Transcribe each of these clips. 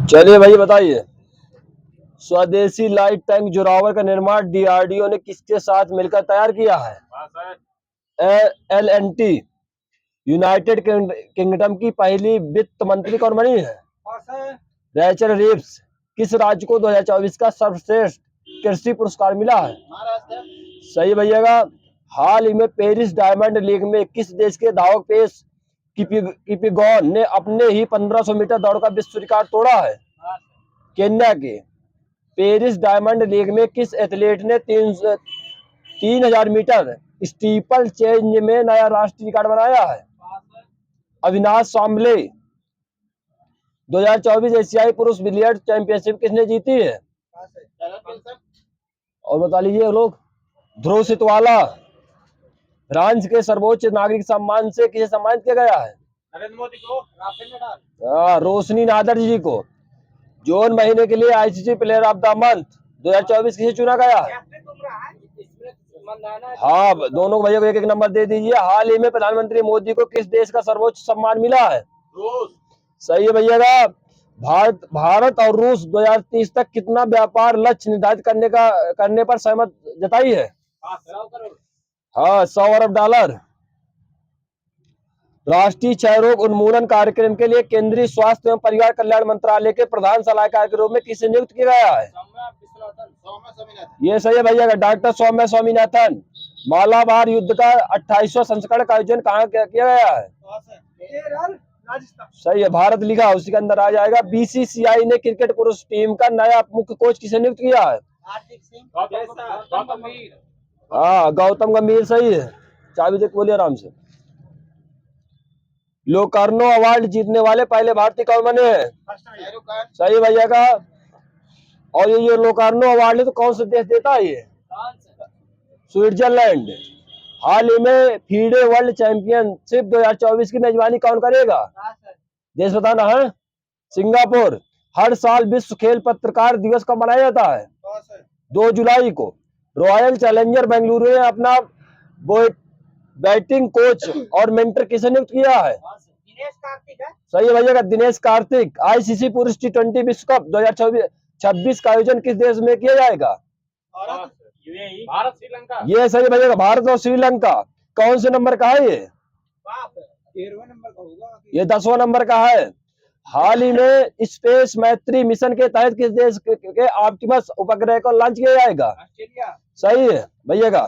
चलिए भाई बताइए, स्वदेशी लाइट टैंक जोरावर का निर्माण डीआरडीओ ने किसके साथ मिलकर तैयार किया है? LNT। यूनाइटेड किंगडम की पहली वित्त मंत्री कौन बनी है? रैचल रिव्स। किस राज्य को 2024 का सर्वश्रेष्ठ कृषि पुरस्कार मिला है? सही भैया। हाल ही में पेरिस डायमंड लीग में किस देश के धावक पेस किपिगोन ने अपने ही 1500 मीटर दौड़ का विश्व रिकॉर्ड तोड़ा है? केन्या के। पेरिस डायमंड लीग में किस एथलीट ने 3000 मीटर स्टीपल चेंज में नया राष्ट्रीय रिकॉर्ड बनाया है? अविनाश सांबले। 2024 एशियाई पुरुष बिलियर्ड चैंपियनशिप किसने जीती है? और बता लीजिए लोग। ध्रुव सितवाला। फ्रांस के सर्वोच्च नागरिक सम्मान से किसे सम्मानित किया गया है? नरेंद्र मोदी को, राफेल नडाल। रोशनी नादर जी को। जून महीने के लिए ICC player of the month 2024 किसे चुना गया? हाँ, दोनों भैया को एक एक नंबर दे दीजिए। हाल ही में प्रधानमंत्री मोदी को किस देश का सर्वोच्च सम्मान मिला है? रूस। सही है भैया का। भारत और रूस 2030 तक कितना व्यापार लक्ष्य निर्धारित करने पर सहमत जताई है? हाँ, $100 अरब। राष्ट्रीय क्षय रोग उन्मूलन कार्यक्रम के लिए केंद्रीय स्वास्थ्य एवं परिवार कल्याण मंत्रालय के प्रधान सलाहकार के रूप में किसे नियुक्त किया गया है? ये सही है भैया का, डॉक्टर सौम्या स्वामीनाथन। मालाबार युद्ध का 28वां संस्करण का आयोजन कहाँ किया गया है? सही है, भारत लिखा उसी के अंदर आ जाएगा। बीसीसीआई ने क्रिकेट पुरुष टीम का नया मुख्य कोच किसे नियुक्त किया है? हाँ, गौतम गंभीर। सही है। चाबी देख बोलिए आराम से। लोकार्नो अवार्ड जीतने वाले पहले भारतीय कौन बने हैं? सही भैया का। और ये लोकार्नो अवार्ड तो कौन सा देश देता है? ये स्विट्जरलैंड। हाल ही में फीडे वर्ल्ड चैंपियनशिप 2024 की मेजबानी कौन करेगा? देश बताना है। सिंगापुर। हर साल विश्व खेल पत्रकार दिवस कब मनाया जाता है? 2 जुलाई को। रॉयल चैलेंजर बेंगलुरु ने अपना बैटिंग कोच और मेंटर किसे नियुक्त किया है? दिनेश कार्तिक है। सही है भैया का, दिनेश कार्तिक। आईसीसी पुरुष T20 विश्व कप 2026 का आयोजन किस देश में किया जाएगा? भारत श्रीलंका। ये सही भैया का, भारत और श्रीलंका। कौन से नंबर का है ये? 13वें नंबर का होगा। ये 10वां नंबर का है। हाल ही में स्पेस मैत्री मिशन के तहत किस देश के ऑप्टिमस उपग्रह को लॉन्च किया जाएगा? ऑस्ट्रेलिया। सही है भैया का।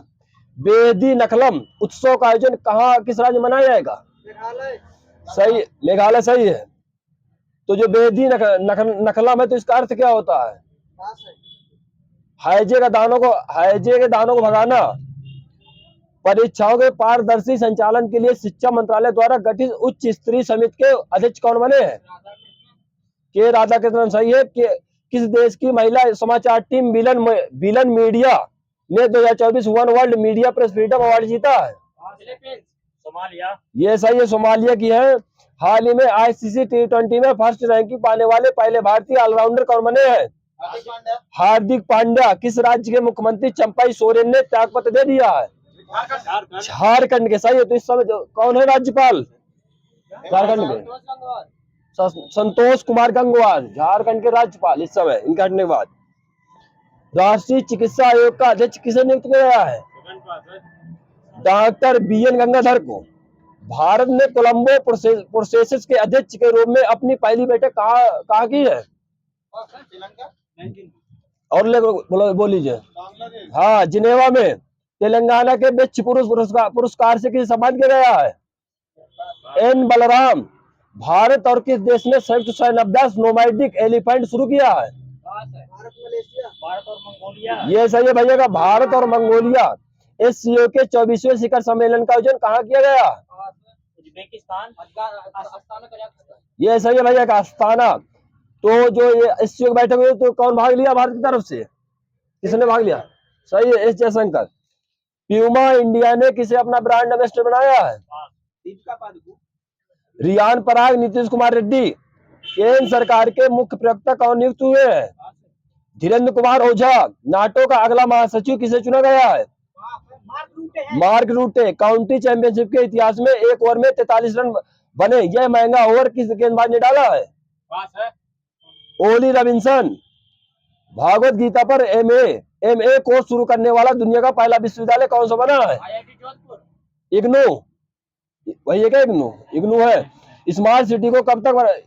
बेदी नखलम उत्सव का आयोजन कहाँ किस राज्य में मनाया जाएगा? मेघालय। सही, मेघालय सही है। तो जो बेदी नखलम है तो इसका अर्थ क्या होता है? हैजे के दानों को भगाना। परीक्षाओं के पारदर्शी संचालन के लिए शिक्षा मंत्रालय द्वारा गठित उच्च स्तरीय समिति के अध्यक्ष कौन बने हैं? के राधाकृष्णन। सही है। किस देश की महिला समाचार टीम बिलन मीडिया ने 2024 one world media press freedom award जीता है? सोमालिया। ये सही है, सोमालिया की है। हाल ही में आईसीसी T20 में फर्स्ट रैंकिंग पाने वाले पहले भारतीय ऑलराउंडर कौन बने हैं? हार्दिक पांड्या। किस राज्य के मुख्यमंत्री चंपाई सोरेन ने त्यागपत्र दे दिया है? झारखंड के। सही है। तो इस समय कौन है राज्यपाल झारखंड के? संतोष कुमार गंगवार, झारखंड के राज्यपाल इस समय, इनका हटने के बाद। राष्ट्रीय चिकित्सा आयोग का अध्यक्ष किसे नियुक्त किया गया है? डॉक्टर BN गंगाधर को। भारत ने कोलंबो प्रोसेसेस के अध्यक्ष के रूप में अपनी पहली बैठक कहाँ की है? और बोलीजिए। हाँ, जिनेवा में। तेलंगाना के बेस्ट पुरुष पुरस्कार से किसे सम्मानित किया गया है? N बलराम। भारत और किस देश ने संयुक्त सैन्याभ्यास नोमैडिक एलिफेंट शुरू किया है? भारत और मंगोलिया। ये सही है भैया का, भारत और मंगोलिया। SCO के 24वें शिखर सम्मेलन का आयोजन कहाँ किया गया? उज्बेकिस्तान। ये सही है भैया का, अस्ताना। तो जो ये SCO की बैठक हुई तो कौन भाग लिया भारत की तरफ से? किसने भाग लिया? सही है, S जयशंकर। प्यूमा इंडिया ने किसे अपना ब्रांड एम्बेसडर बनाया है? रियान पराग। नीतीश कुमार रेड्डी। केंद्र सरकार के मुख्य प्रवक्ता कौन नियुक्त हुए हैं? धीरेन्द्र कुमार ओझा। नाटो का अगला महासचिव किसे चुना गया है? मार्क रूटे। काउंटी चैंपियनशिप के इतिहास में एक ओवर में 43 रन बने। यह महंगा ओवर किस गेंदबाज ने डाला है? पास है। Ollie Robinson. भागवत गीता पर एमए कोर्स शुरू करने वाला दुनिया का पहला विश्वविद्यालय कौन सा बना है? IIT जोधपुर। इग्नू। वही है क्या इग्नू? इग्नू है। स्मार्ट सिटी को कब तक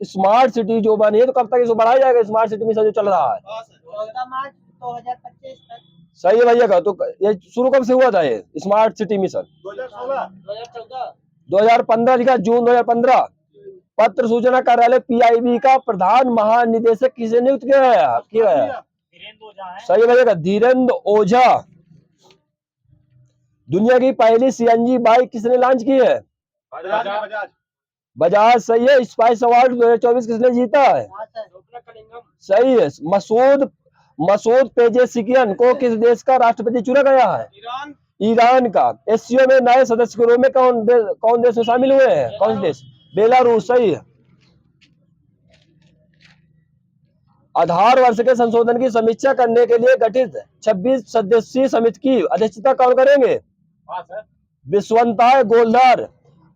स्मार्ट सिटी जो बनी है तो कब तक इसको बढ़ाया जाएगा? स्मार्ट सिटी मिशन जो चल रहा है 14 मार्च 2025 तक। सही है भैया का। तो ये शुरू कब से हुआ था ये स्मार्ट सिटी मिशन? 2014। 2015 लिखा, जून 2015। पत्र सूचना कार्यालय पीआईबी का प्रधान महानिदेशक किसे नियुक्त किया है? धीरेन्द्र ओझा है। सही भैया का, धीरेन्द्र ओझा। दुनिया की पहली सीएनजी बाइक किसने लॉन्च की है? बजाज। सही है। स्पाइस अवार्ड 2024 किसने जीता है? सही है। मसूद पेजेशिकियन को किस देश का राष्ट्रपति चुना गया है? ईरान का। एससीओ में नए सदस्य के रूप में कौन देश में शामिल हुए हैं? कौन से देश? बेलारूस। सही है। आधार वर्ष के संशोधन की समीक्षा करने के लिए गठित 26 सदस्यीय समिति की अध्यक्षता कौन करेंगे? विश्वंताय गोलदार।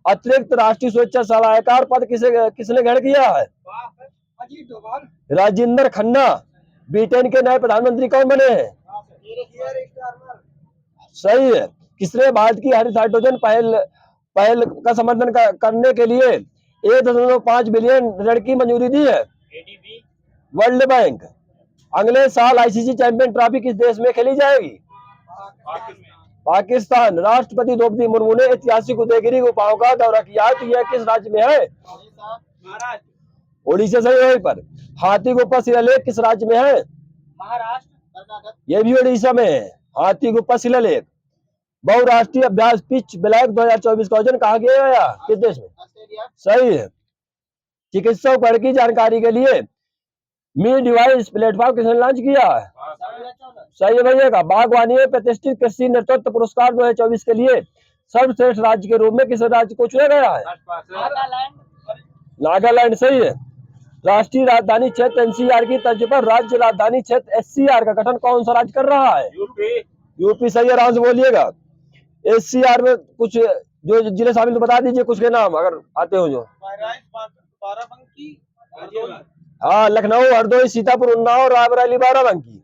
अतिरिक्त राष्ट्रीय सुरक्षा सलाहकार पद किसने ग्रहण किया है? राजेंद्र खन्ना। ब्रिटेन के नए प्रधानमंत्री कौन बने हैं? सही है। किसने भारत की हरित हाइड्रोजन पहल का समर्थन करने के लिए 1.5 बिलियन ऋण की मंजूरी दी है? ADB। World bank. अगले साल आईसीसी चैंपियन ट्रॉफी किस देश में खेली जाएगी? पाकिस्तान। राष्ट्रपति द्रौपदी मुर्मू ने ऐतिहासिक उदयगिरी गुफाओं का दौरा किया, तो यह किस राज्य में है? ओडिशा। सही है। पर हाथी गुफा शिलालेख किस राज्य में है? महाराष्ट्र। यह भी ओडिशा में है। हाथी गुफा शिलालेख। बहुराष्ट्रीय अभ्यास पिच ब्लैक 2024 का आयोजन कहाँ किया गया? किस देश में? सही है। चिकित्सा उपकरण की जानकारी के लिए मी डिवाइस प्लेटफॉर्म किसने लॉन्च किया है? सही है भैया का। बागवानी में प्रतिष्ठित कृषि नेतृत्व पुरस्कार 2024 के लिए सर्वश्रेष्ठ राज्य के रूप में किस राज्य को चुना गया है? नागालैंड। सही है। राष्ट्रीय राजधानी क्षेत्र एनसीआर की तर्ज पर राज्य राजधानी क्षेत्र एससीआर का गठन कौन सा राज्य कर रहा है? यूपी। सही है। आराम से बोलिएगा। एससीआर में कुछ जो जिले शामिल तो बता दीजिए कुछ के नाम अगर आते हो जो। हाँ, लखनऊ, हरदोई, सीतापुर, उन्नाव, रायबरेली, बाराबंकी।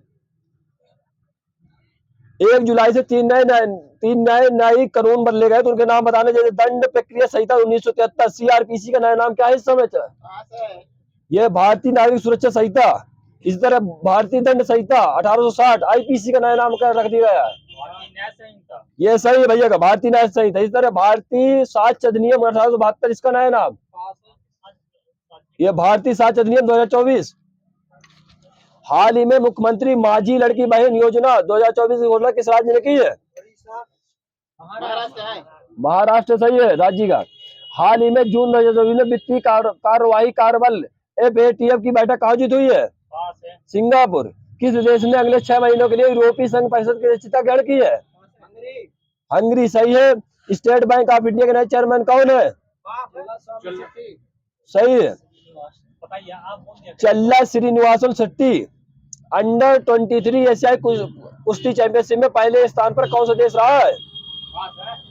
1 जुलाई से तीन नए न्यायिक कानून बदले गए, तो उनके नाम बताने जैसे दंड प्रक्रिया संहिता 1973। सीआरपीसी का नया नाम क्या है इस समय? यह भारतीय नागरिक सुरक्षा संहिता। इसी तरह भारतीय दंड संहिता 1860 आईपीसी का नया नाम क्या रख दिया गया है? ये सही है भैया का, भारतीय न्याय संहिता। इस तरह भारतीय साक्ष्य अधिनियम 1872 इसका नया नाम। ये भारतीय साक्ष्य अधिनियम 2024। हाल ही में मुख्यमंत्री माझी लड़की बहन योजना 2024 की घोषणा किस राज्य ने की है? महाराष्ट्र। सही है राज्य का। हाल ही में जून 2024 में वित्तीय कार्यवाही कार्यबल FATF की बैठक आयोजित हुई है? सिंगापुर। किस देश ने अगले 6 महीनों के लिए यूरोपीय संघ परिषद की अध्यक्षता ग्रहण की है? हंगरी। सही है। स्टेट बैंक ऑफ इंडिया के नए चेयरमैन कौन है? सही है। चल्ला श्रीनिवासन शेट्टी। अंडर 23 एशियाई कुश्ती चैंपियनशिप में पहले स्थान पर कौन सा देश रहा है?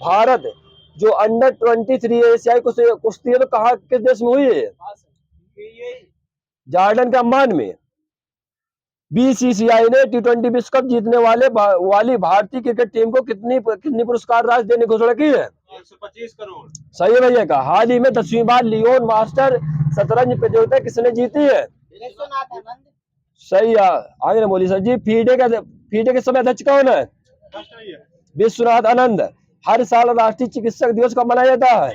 भारत। जो अंडर 23 एशियाई कुश्ती है तो कहाँ किस देश में हुई है? जॉर्डन के अम्मान में। बीसीसीआई ने T20 विश्व कप जीतने वाली भारतीय क्रिकेट टीम को कितनी पुरस्कार राशि देने की घोषणा की है? 125 करोड़। सही है भैया का। हाल ही में 10वीं बार लियोन मास्टर शतरंज प्रतियोगिता किसने जीती है? सही है। आगे बोली सर जी। फीडे के समय अध्यक्ष कौन है? विश्वनाथ आनंद। हर साल राष्ट्रीय चिकित्सक दिवस कब मनाया जाता है?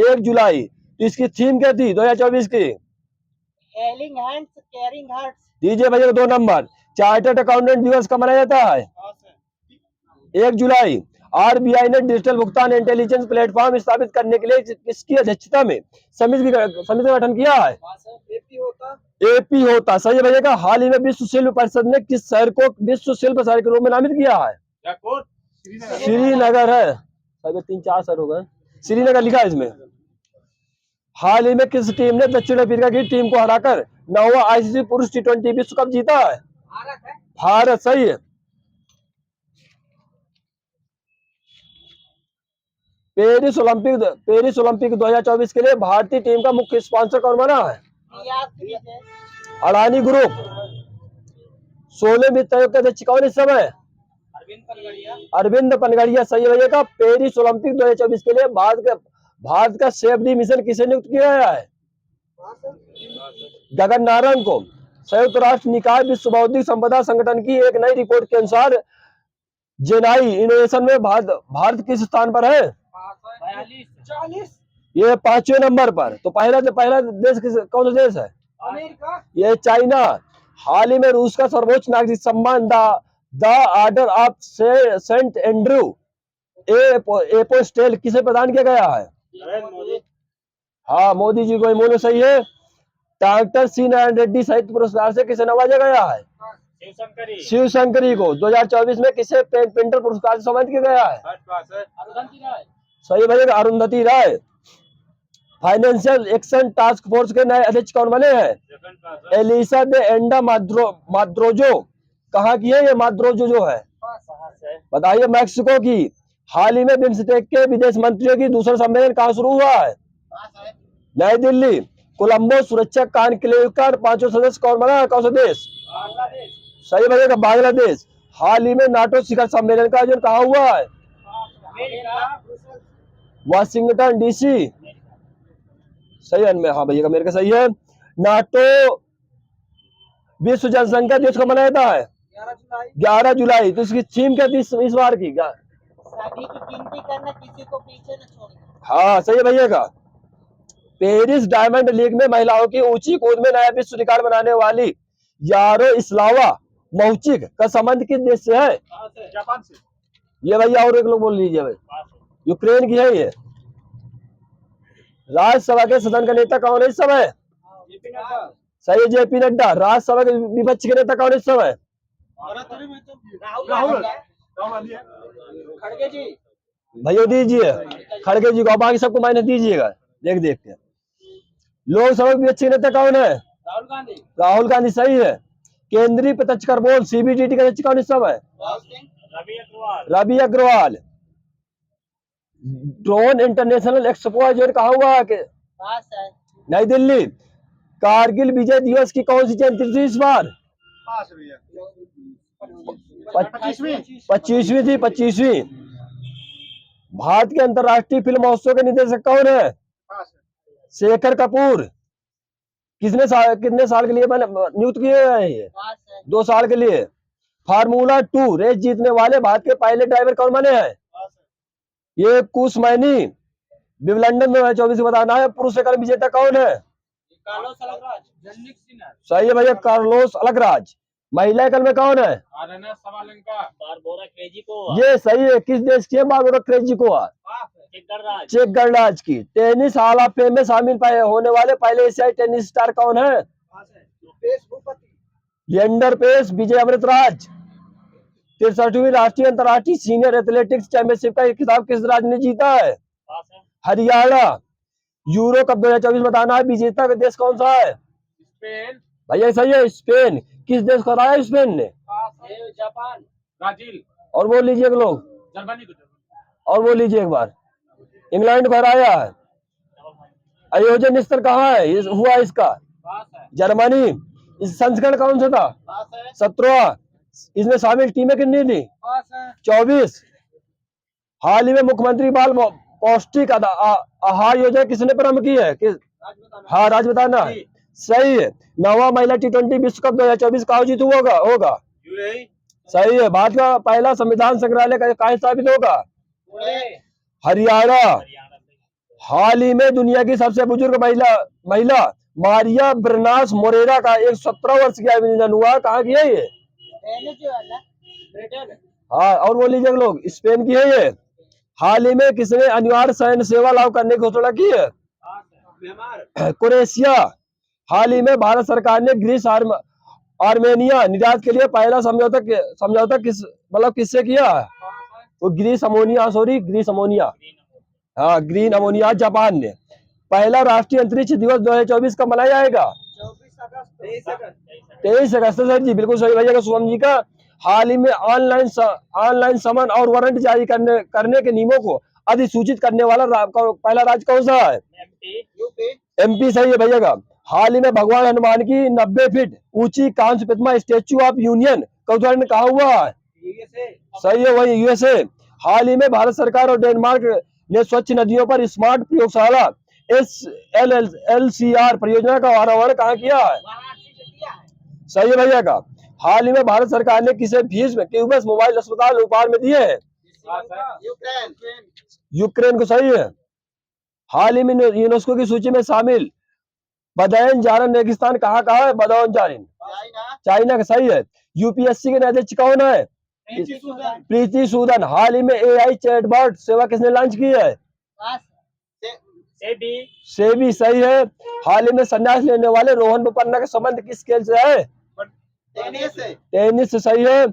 1 जुलाई। तो इसकी थीम क्या थी 2024 की? Hailing hands caring hearts. दीजिए भैया 2 नंबर। चार्टर्ड अकाउंटेंट दिवस कब मनाया जाता है? 1 जुलाई। आरबीआई ने डिजिटल भुगतान इंटेलिजेंस प्लेटफॉर्म स्थापित करने के लिए किसकी अध्यक्षता में समिति का गठन किया है? एपी होता। सही है भैया का। हाल ही में विश्व शिल्प परिषद ने किस शहर को विश्व शिल्प शहर के रूप में नामित किया है? श्रीनगर है। सही 3-4 शहर हो गए। श्रीनगर लिखा है इसमें। हाल ही में किस टीम ने दक्षिण अफ्रीका की टीम को हराकर 9वां आईसीसी पुरुष T20 विश्व कप जीता है? भारत। सही है। पेरिस ओलंपिक 2024 के लिए भारतीय टीम का मुख्य स्पॉन्सर कौन बना है? अडानी ग्रुप। 16वें वित्त आयोग के अध्यक्ष कौन इस समय? अरविंद पनगड़िया। सही भैया का। पेरिस ओलंपिक 2024 के लिए भारत का सेफ्टी मिशन किसे नियुक्त किया गया है? गगन नारंग को। संयुक्त राष्ट्र निकाय विश्व बौद्धिक संपदा संगठन की एक नई रिपोर्ट के अनुसार जेनाई इनोवेशन में भारत किस स्थान पर है? 40। ये 5वें नंबर पर। तो पहला देश कौन सा देश है? अमेरिका। ये चाइना। हाल ही में रूस का सर्वोच्च नागरिक सम्मान the Order of Saint Andrew Apostle किसे प्रदान किया गया है? हाँ, मोदी जी को। इन्होंने सही है। डॉक्टर सी नारायण रेड्डी साहित्य पुरस्कार से किसे नवाजा गया है? शिव शंकरी को। 2024 में किसे पेंटर पुरस्कार से सम्मानित किया गया है? सही भैया, अरुंधति राय। फाइनेंशियल एक्शन टास्क फोर्स के नए अध्यक्ष कौन बने हैं? एलिसा दे एंडा माद्रोजो। कहाँ की है ये माद्रोजो जो है? बताइए। मैक्सिको की। हाल ही में बिम्स्टेक के विदेश मंत्रियों की दूसरा सम्मेलन कहाँ शुरू हुआ है? नई दिल्ली। कोलंबो सुरक्षा कॉन्क्लेव का 5वां सदस्य कौन बना है? कौन सा देश? सही भैया, बांग्लादेश। हाल ही में नाटो शिखर सम्मेलन का आयोजन कहाँ हुआ है? Washington DC. सही है। हाँ भैया, मेरे का सही है। नाटो विश्व जनसंख्या दिवस कब मनाया जाता है? 11 जुलाई। तो इसकी थीम क्या थी इस बार की? सभी की गिनती करना, किसी को पीछे न छोड़ना। हाँ, सही है भैया का। पेरिस डायमंड लीग में महिलाओं की ऊंची कूद में नया विश्व रिकॉर्ड बनाने वाली यारोस्लावा मौचिक का संबंध किस देश से है? जापान से। ये भैया और एक लोग बोल लीजिए भाई। यूक्रेन की है ये। राज्यसभा के सदन का नेता कौन है इस समय? सही है, जेपी नड्डा। राज्यसभा के विपक्ष के नेता कौन है इस समय? राहुल खड़गे जी। भैया दीजिए खड़गे जी को। बाकी सबको माइनस दीजिएगा देख के। लोकसभा के विपक्ष के नेता कौन है? राहुल गांधी। सही है। केंद्रीय प्रत्यक्ष कर बोर्ड सीबीडीटी का अध्यक्ष कौन इस समय? Ravi Agarwal. Drone international expo आयोजन कहाँ हुआ है? नई दिल्ली। कारगिल विजय दिवस की कौन सी जयंती थी इस बार? 25वीं थी। 25वीं। भारत के अंतर्राष्ट्रीय फिल्म महोत्सव के निदेशक कौन है? शेखर कपूर। कितने साल के लिए नियुक्त किए गए हैं ये? 2 साल के लिए। फार्मूला 2 रेस जीतने वाले भारत के पहले ड्राइवर कौन बने हैं? ये कुश मैनी। विंबलडन 2024 बताना है। पुरुष एकल विजेता कौन है? सही है भैया, कार्लोस अलगराज। महिला एकल में कौन है? ये सही है। किस देश की है बारबोरा क्रेजिकोवा? चेक गणराज्य की। टेनिस हॉल ऑफ फेम में शामिल होने वाले पहले एशियाई टेनिस स्टार कौन है? लिएंडर पेस। विजय अमृतराज। 63वीं राष्ट्रीय अंतर्राष्ट्रीय सीनियर एथलेटिक्स चैंपियनशिप का खिताब किस राज्य ने जीता है? हरियाणा। यूरो कप 2024 बताना है। विजेता का देश कौन सा है? स्पेन। भैया सही है, स्पेन। किस देश को हराया स्पेन ने? जापान। ब्राजील। और बोल लीजिए लोग। जर्मनी। और बोल लीजिए एक बार। इंग्लैंड को हराया है। आयोजन स्थल कहाँ है हुआ इसका? जर्मनी। इस संस्करण कौन सा था? 17। इसमें शामिल टीमें कितनी थी? 24। हाल ही में मुख्यमंत्री बाल पौष्टिक आहार योजना किसने प्रारंभ की है? हाँ, राज्य बताना। सही है। 9वां महिला T20 विश्व कप 2024 का आयोजित होगा। सही है। भारत का पहला संविधान संग्रहालय कहाँ स्थापित होगा? हरियाणा। हाल ही में दुनिया की सबसे बुजुर्ग महिला मारिया ब्रनास मोरेरा का 117 वर्ष की आयु में निधन हुआ। कहाँ की है ये? हाँ, और बोल लीजिए लोग। स्पेन की है ये। हाल ही में किसने अनिवार्य सैन्य सेवा लागू करने की घोषणा की है? क्रोएशिया। हाल ही में भारत सरकार ने ग्रीस आर्मेनिया निर्यात के लिए पहला समझौता किससे किया है? वो ग्रीस अमोनिया। हाँ, ग्रीन अमोनिया जापान ने। पहला राष्ट्रीय अंतरिक्ष दिवस 2024 कब मनाया जाएगा? 23 अगस्त। सर जी बिल्कुल सही भैया शुभम जी का। हाल ही में ऑनलाइन समन और वारंट जारी करने के नियमों को अधिसूचित करने वाला पहला राज्य कौन सा है? यूपी। एमपी सही है भैया का। हाल ही में भगवान हनुमान की 90 फीट ऊंची कांस्य प्रतिमा स्टेच्यू ऑफ यूनियन का उद्घाटन कहाँ हुआ है? सही है, वही यूएसए। हाल ही में भारत सरकार और डेनमार्क ने स्वच्छ नदियों पर स्मार्ट प्रयोगशाला SLLCR परियोजना का अनावरण कहाँ किया है? वाराणसी से किया है। सही है भैया का। हाल ही में भारत सरकार ने किसे फीस में क्यूबस मोबाइल अस्पताल उपहार में दिए हैं? यूक्रेन। यूक्रेन को। सही है। हाल ही में यूनेस्को की सूची में शामिल बदायूं जारन रेगिस्तान कहाँ है? बदायूं जारन चाइना का। सही है। यूपीएससी के अध्यक्ष कौन है? प्रीति सूदन। हाल ही में AI चैटबॉट सेवा किसने लॉन्च की है? सेबी। सही है। हाल ही में संन्यास लेने वाले रोहन बोपन्ना का संबंध किस खेल से है? टेनिस से। सही है।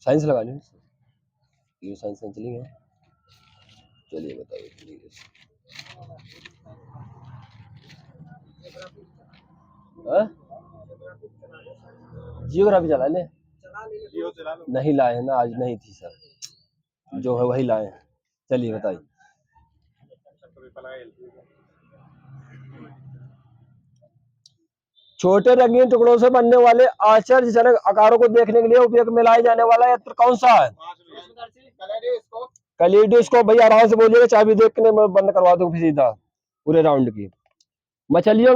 साइंस लगानी है, ये साइंस चलेंगे। चलिए बताइए। जियोग्राफी चला ले? नहीं लाए हैं ना, आज नहीं थी सर, जो है वही लाए हैं। चलिए बताइए। छोटे रंगीन टुकड़ों से बनने वाले आश्चर्यजनक आकारों को देखने के लिए उपयोग में लाए जाने वाला यंत्र कौन सा है? कैलिडोस्कोप। भैया आराम से बोलिएगा, चाबी देख के मैं बंद करवा दूं सीधा पूरे राउंड की। मछलियां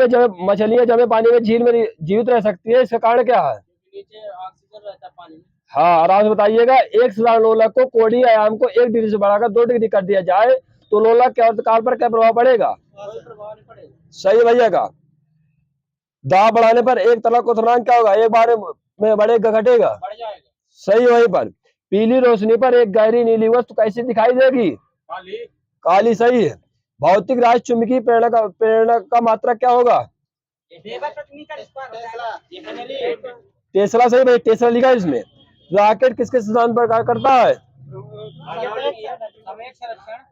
जमे पानी में झील में जीवित रह सकती है, इसका कारण क्या है? नीचे ऑक्सीजन रहता है पानी में। हाँ, आराम से बताइएगा। एक साधारण लोलक को कोणीय आयाम को 1 डिग्री से बढ़ाकर 2 डिग्री कर दिया जाए तो लोलक के अर्थकाल पर क्या प्रभाव पड़ेगा? सही भैया का। दाब बढ़ाने पर एक तरल क्वथनांक क्या होगा? एक बार में बढ़ेगा घटेगा? बढ़ जाएगा। सही। वहीं पर पीली रोशनी पर एक गहरी नीली वस्तु कैसी दिखाई देगी? काली। सही है। भौतिक राशि चुंबकीय प्रेरणा का मात्रक क्या होगा? टेस्ला। सही भाई, टेस्ला लिखा है इसमें। रॉकेट किसके सिद्धांत पर कार्य करता है?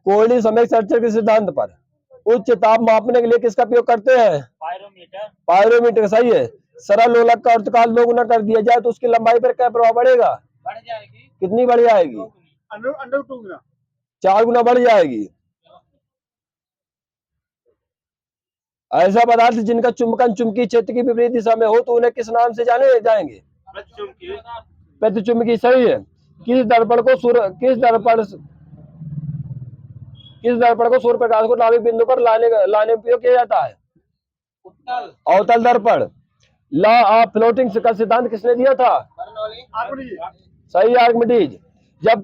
कोणीय संवेग संरक्षण के सिद्धांत पर। उच्च ताप मापने के लिए किसका उपयोग करते हैं? पायरोमीटर। सही है। सरल लोलक का अर्थकाल 2 गुना कर दिया जाए तो उसकी लंबाई पर क्या प्रभाव पड़ेगा? बढ़ जाएगी। कितनी बढ़ जाएगी? अंडर 2 गुना। 4 गुना बढ़ जाएगी। ऐसा पदार्थ जिनका चुंबकन चुंबकीय क्षेत्र की विपरीत दिशा में हो तो उन्हें किस नाम से जाने जाएंगे? प्रतिचुंबकीय। सही है। किस दर्पण को सूर्य प्रकाश को नाभिक बिंदु पर लाने में उपयोग किया जाता है? अवतल दर्पण। लॉ ऑफ फ्लोटिंग का सिद्धांत किसने दिया था? सही, आर्किमिडीज। जब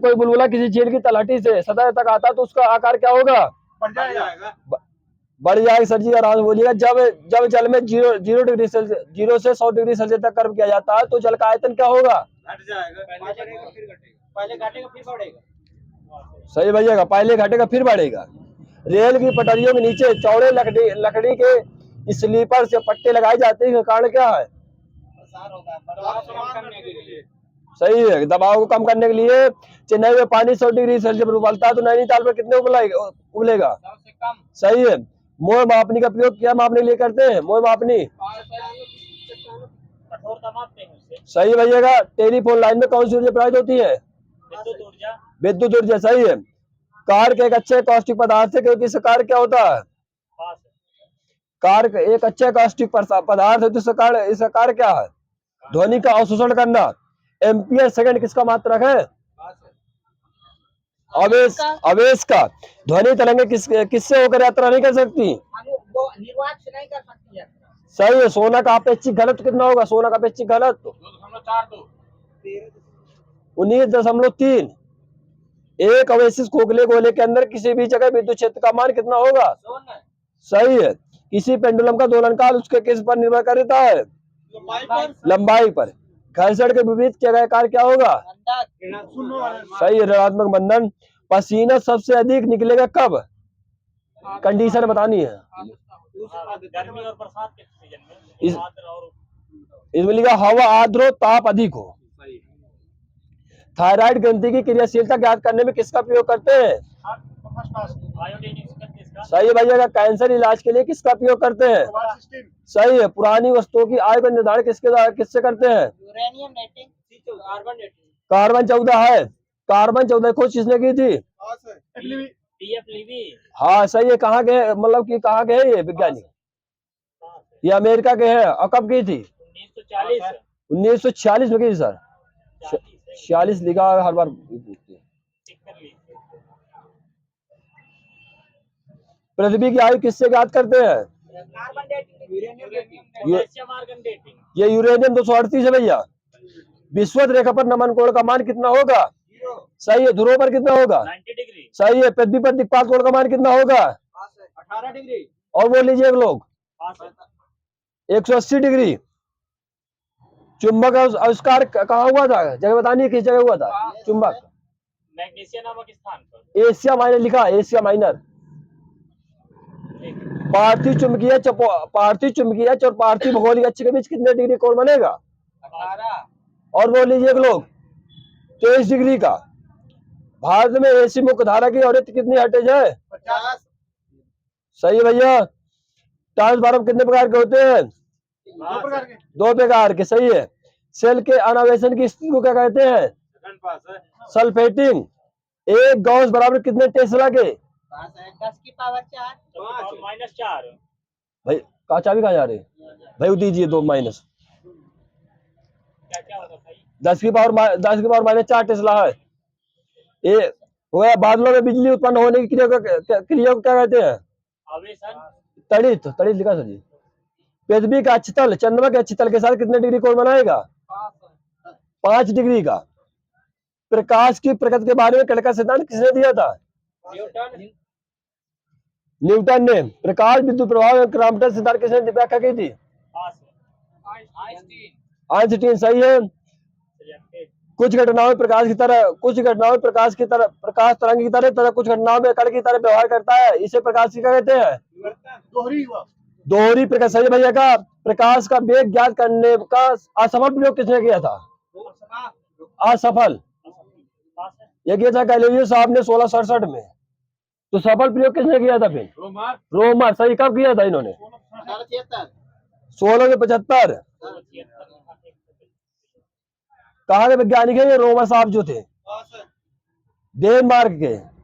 कोई बुलबुला किसी झील की तलहटी से सतह तक आता तो उसका आकार क्या होगा? बढ़ जाएगा। सर जी आराम से बोलिएगा। जब जल में 0 डिग्री सेल्सियस 0 से 100 डिग्री सेल्सियस तक गर्म किया जाता है तो जल का आयतन क्या होगा? घट जाएगा। पहले घटेगा फिर बढ़ेगा। सही भैया का। पहले घटेगा फिर बढ़ेगा। रेल की पटरियों के नीचे चौड़े लकड़ी के स्लीपर से पट्टे लगाए जाते हैं, कारण क्या है? सही है, दबाव को कम करने के लिए। चेन्नई में पानी 100 डिग्री सेल्सियस पर उबलता है तो नैनीताल पर कितने उबलेगा? सही है। मोह मापनी का प्रयोग क्या मापने के लिए करते हैं? मोह मापनी। सही भैया का। टेलीफोन लाइन में कौन सी ऊर्जा प्रवाहित होती है? विद्युत ऊर्जा। सही है। कार के एक अच्छे कॉस्टिक पदार्थ है क्योंकि इसका कार्य क्या होता है? कार एक अच्छे कॉस्टिक पदार्थ है तो इसका कार्य क्या है? ध्वनि का अवशोषण करना। एम्पियर सेकंड किसका मात्रक है? आवेश का। ध्वनि तरंगे किससे होकर यात्रा नहीं कर सकती? निर्वात से नहीं कर सकती है। सही है। सोना का अपेक्षित घनत्व कितना होगा? सोना का अपेक्षित घनत्व 19.3। एक अवशेष खोखले गोले के अंदर किसी भी जगह विद्युत क्षेत्र का मान कितना होगा? सही है। किसी पेंडुलम का दोलनकाल उसके किस पर निर्भर करता है? लंबाई पर। घर्षण के विपरीत किया कार्य क्या होगा? सही है, ऋणात्मक बंधन। पसीना सबसे अधिक निकलेगा कब? कंडीशन बतानी है। गर्मी और बरसात के सीजन में इस- आर्द्र और इसमें लिखा हवा आर्द्र हो, ताप अधिक हो। थायराइड ग्रंथि की क्रियाशीलता ज्ञात करने में किसका प्रयोग करते हैं? आयोडीन इसका सही है भैया। कैंसर इलाज के लिए किसका प्रयोग करते हैं? सही है। पुरानी वस्तुओं की आयु का निर्धारण किससे करते हैं? Uranium dating, carbon dating, carbon 14 है। कार्बन 14 खोज किसने की थी? डीएफ लीवी। हाँ सही है। कहाँ गए, मतलब कि कहाँ गए ये वैज्ञानिक? ये अमेरिका के हैं। और कब की थी? 1940। 1946 में की थी सर। 46 लिखा हर बार पूछते हैं। पृथ्वी की आयु किससे ज्ञात करते हैं? Carbon dating, uranium dating, U- potassium argon dating. ये यूरेनियम 238 है भैया। विषुवत रेखा पर नमन कोण का मान कितना होगा? सही है। ध्रुव पर कितना होगा? 90 डिग्री। सही है। पृथ्वी पर दिक्पात कोण का मान कितना होगा? 18 डिग्री। और बोल लीजिए एक लोग। 180 डिग्री। चुंबक का आविष्कार कहाँ हुआ था? जगह बतानी है, किस जगह हुआ था चुंबक? मैग्नीशिया नामक स्थान पर। एशिया माइनर लिखा है, एशिया माइनर। पार्थिव चुंबकीय और पार्थिव भौगोलिक अक्ष के बीच कितने डिग्री कोण बनेगा? 18। और बोल लीजिए एक लोग। 23 डिग्री का। भारत में एसी मुख्य धारा की आवृत्ति कितनी हर्ट्ज है? 50। सही है भैया। ट्रांसफार्मर कितने प्रकार के होते हैं? 2 प्रकार के। सही है। सेल के अनावेशन की स्थिति को क्या कहते हैं? सल्फेटिंग। एक गॉस बराबर कितने टेस्ला के? 10 की पावर 4 -4। भाई कहा चाबी कहाँ जा रही है? भाई दीजिए 2 माइनस। क्या होगा भाई? 10 की पावर -4 टेस्ला है। ये हो गया। बादलों में बिजली उत्पन्न होने की क्रिया को क्या कहते हैं? आवेशन। तड़ित लिखा सर जी। पृथ्वी का अक्षतल चंद्रमा के अक्षतल के साथ कितने डिग्री कोण बनाएगा? 5 डिग्री का। प्रकाश की प्रकृति के बारे में कण का सिद्धांत किसने दिया था? न्यूटन ने। प्रकाश विद्युत प्रभाव एवं क्रॉम्पटन सिद्धांत किसने व्याख्या की थी? आइंस्टीन। सही है। कुछ घटनाओं में प्रकाश तरंग की तरह कुछ घटनाओं में कण की तरह व्यवहार करता है। इसे प्रकाश की क्या कहते हैं? दोहरी प्रकाश। सही भैया का। प्रकाश का वेग ज्ञात करने का असफल प्रयोग किसने किया था? असफल। ये किया था गैलीलियो साहब ने 1667 में। तो सफल प्रयोग किसने किया था फिर? रोमर। सही। कब किया था इन्होंने? 1675। कहाँ के वैज्ञानिक है ये? रोमर साहब जो थे, डेनमार्क के।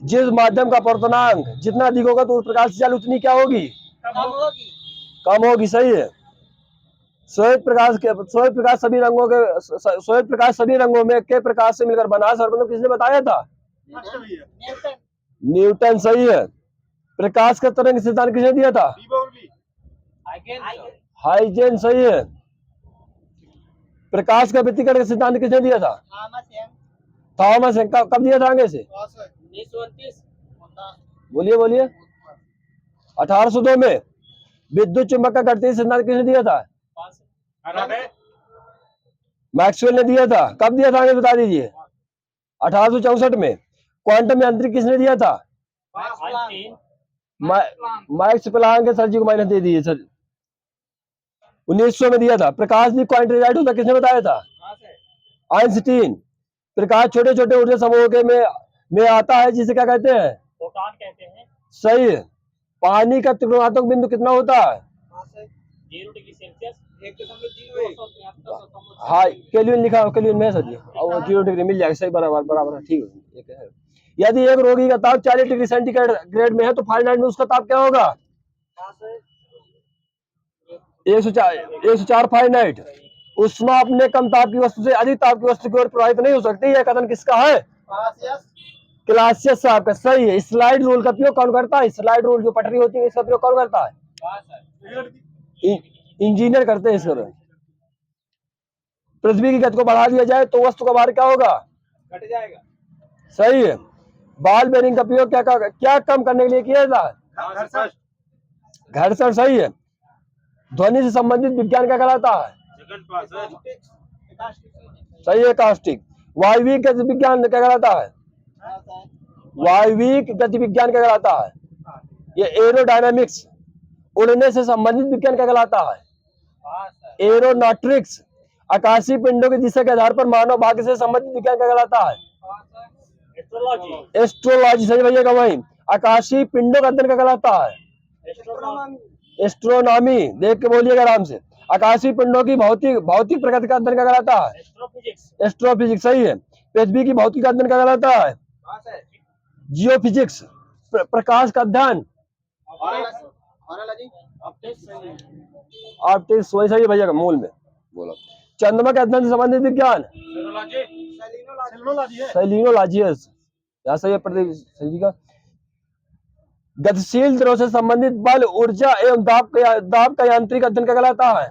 जिस माध्यम का पवर्तनांक जितना अधिक होगा तो उस प्रकाश की चाल उतनी क्या होगी? कम होगी। सही है। श्वेत प्रकाश सभी रंगों में के प्रकाश से मिलकर बना। सर्वप्रथम किसने बताया था? न्यूटन। सही है। प्रकाश का तरंग सिद्धांत किसने दिया था? हाइजेन। सही है। प्रकाश का व्यतिकरण का सिद्धांत किसने दिया था? थॉमस। कब दिया था आगे से? 1929। बोलिए। 1802 में। विद्युत चुंबक का गतिज सिद्धांत किसने दिया था? मैक्सवेल ने दिया था। कब दिया था आगे बता दीजिए। 1864 में। क्वांटम यांत्रिक किसने दिया था? मैक्स प्लांक के। सर जी को माइनस दे दीजिए सर। 1900 में दिया था। प्रकाश भी क्वांटिजाइड होता किसने बताया था? आइंस्टीन। प्रकाश छोटे छोटे ऊर्जा समूहों के में आता है जिसे क्या कहते हैं? फोटॉन कहते हैं। सही है। पानी का त्रिकोणात्मक बिंदु कितना होता है? 0 डिग्री सेल्सियस 1.0। हाँ केल्विन लिखा हो, केल्विन में सर जी। और 0 डिग्री मिल जाएगा। सही बराबर है। ठीक है। यदि एक रोगी का ताप 40 डिग्री सेंटीग्रेड में है तो फारेनहाइट में उसका ताप क्या होगा? 104 फारेनहाइट। उष्मा अपने कम ताप की वस्तु से अधिक ताप की वस्तु की ओर प्रवाहित नहीं हो सकती। यह कथन किसका है? क्लासियस साहब का। सही है। स्लाइड रूल का प्रयोग कौन करता है? स्लाइड रूल जो पटरी होती है इसका प्रयोग कौन करता है? इंजीनियर करते हैं इसका। पृथ्वी की गति को बढ़ा दिया जाए तो वस्तु का भार क्या होगा? घट जाएगा। सही है। बॉल बेरिंग का प्रयोग क्या कम करने के लिए किया जाता है? घर्षण। सही है। ध्वनि से संबंधित विज्ञान क्या कहलाता है? सही है। कास्टिक। वायवीय गति विज्ञान क्या कहलाता है? वायवीक गति विज्ञान क्या कहलाता है? ये एरोडायनामिक्स, उड़ने से संबंधित विज्ञान क्या कहलाता है? एरोनॉटिक्स, आकाशीय पिंडों की दिशा के आधार पर मानव भाग्य से संबंधित विज्ञान क्या कहलाता है? एस्ट्रोलॉजी। सही भैया का वही। आकाशीय पिंडों का अध्ययन क्या कहलाता है? एस्ट्रोनॉमी। देख के बोलिएगा आराम से। आकाशीय पिंडों की भौतिक प्रकृति का अध्ययन क्या कहलाता है? एस्ट्रोफिजिक्स। सही है। पृथ्वी की भौतिक का अध्ययन क्या कहलाता है? जियोफिजिक्स। प्रकाश का अध्ययन ऑप्टिक्स। वही सही है भैया का मूल में बोला। चंद्रमा के अध्ययन से संबंधित विज्ञान सेलिनोलॉजियस। यहाँ सही है प्रदीप सही का। गतिशील द्रव से संबंधित बल, ऊर्जा एवं दाब का यांत्रिक अध्ययन क्या कहलाता है?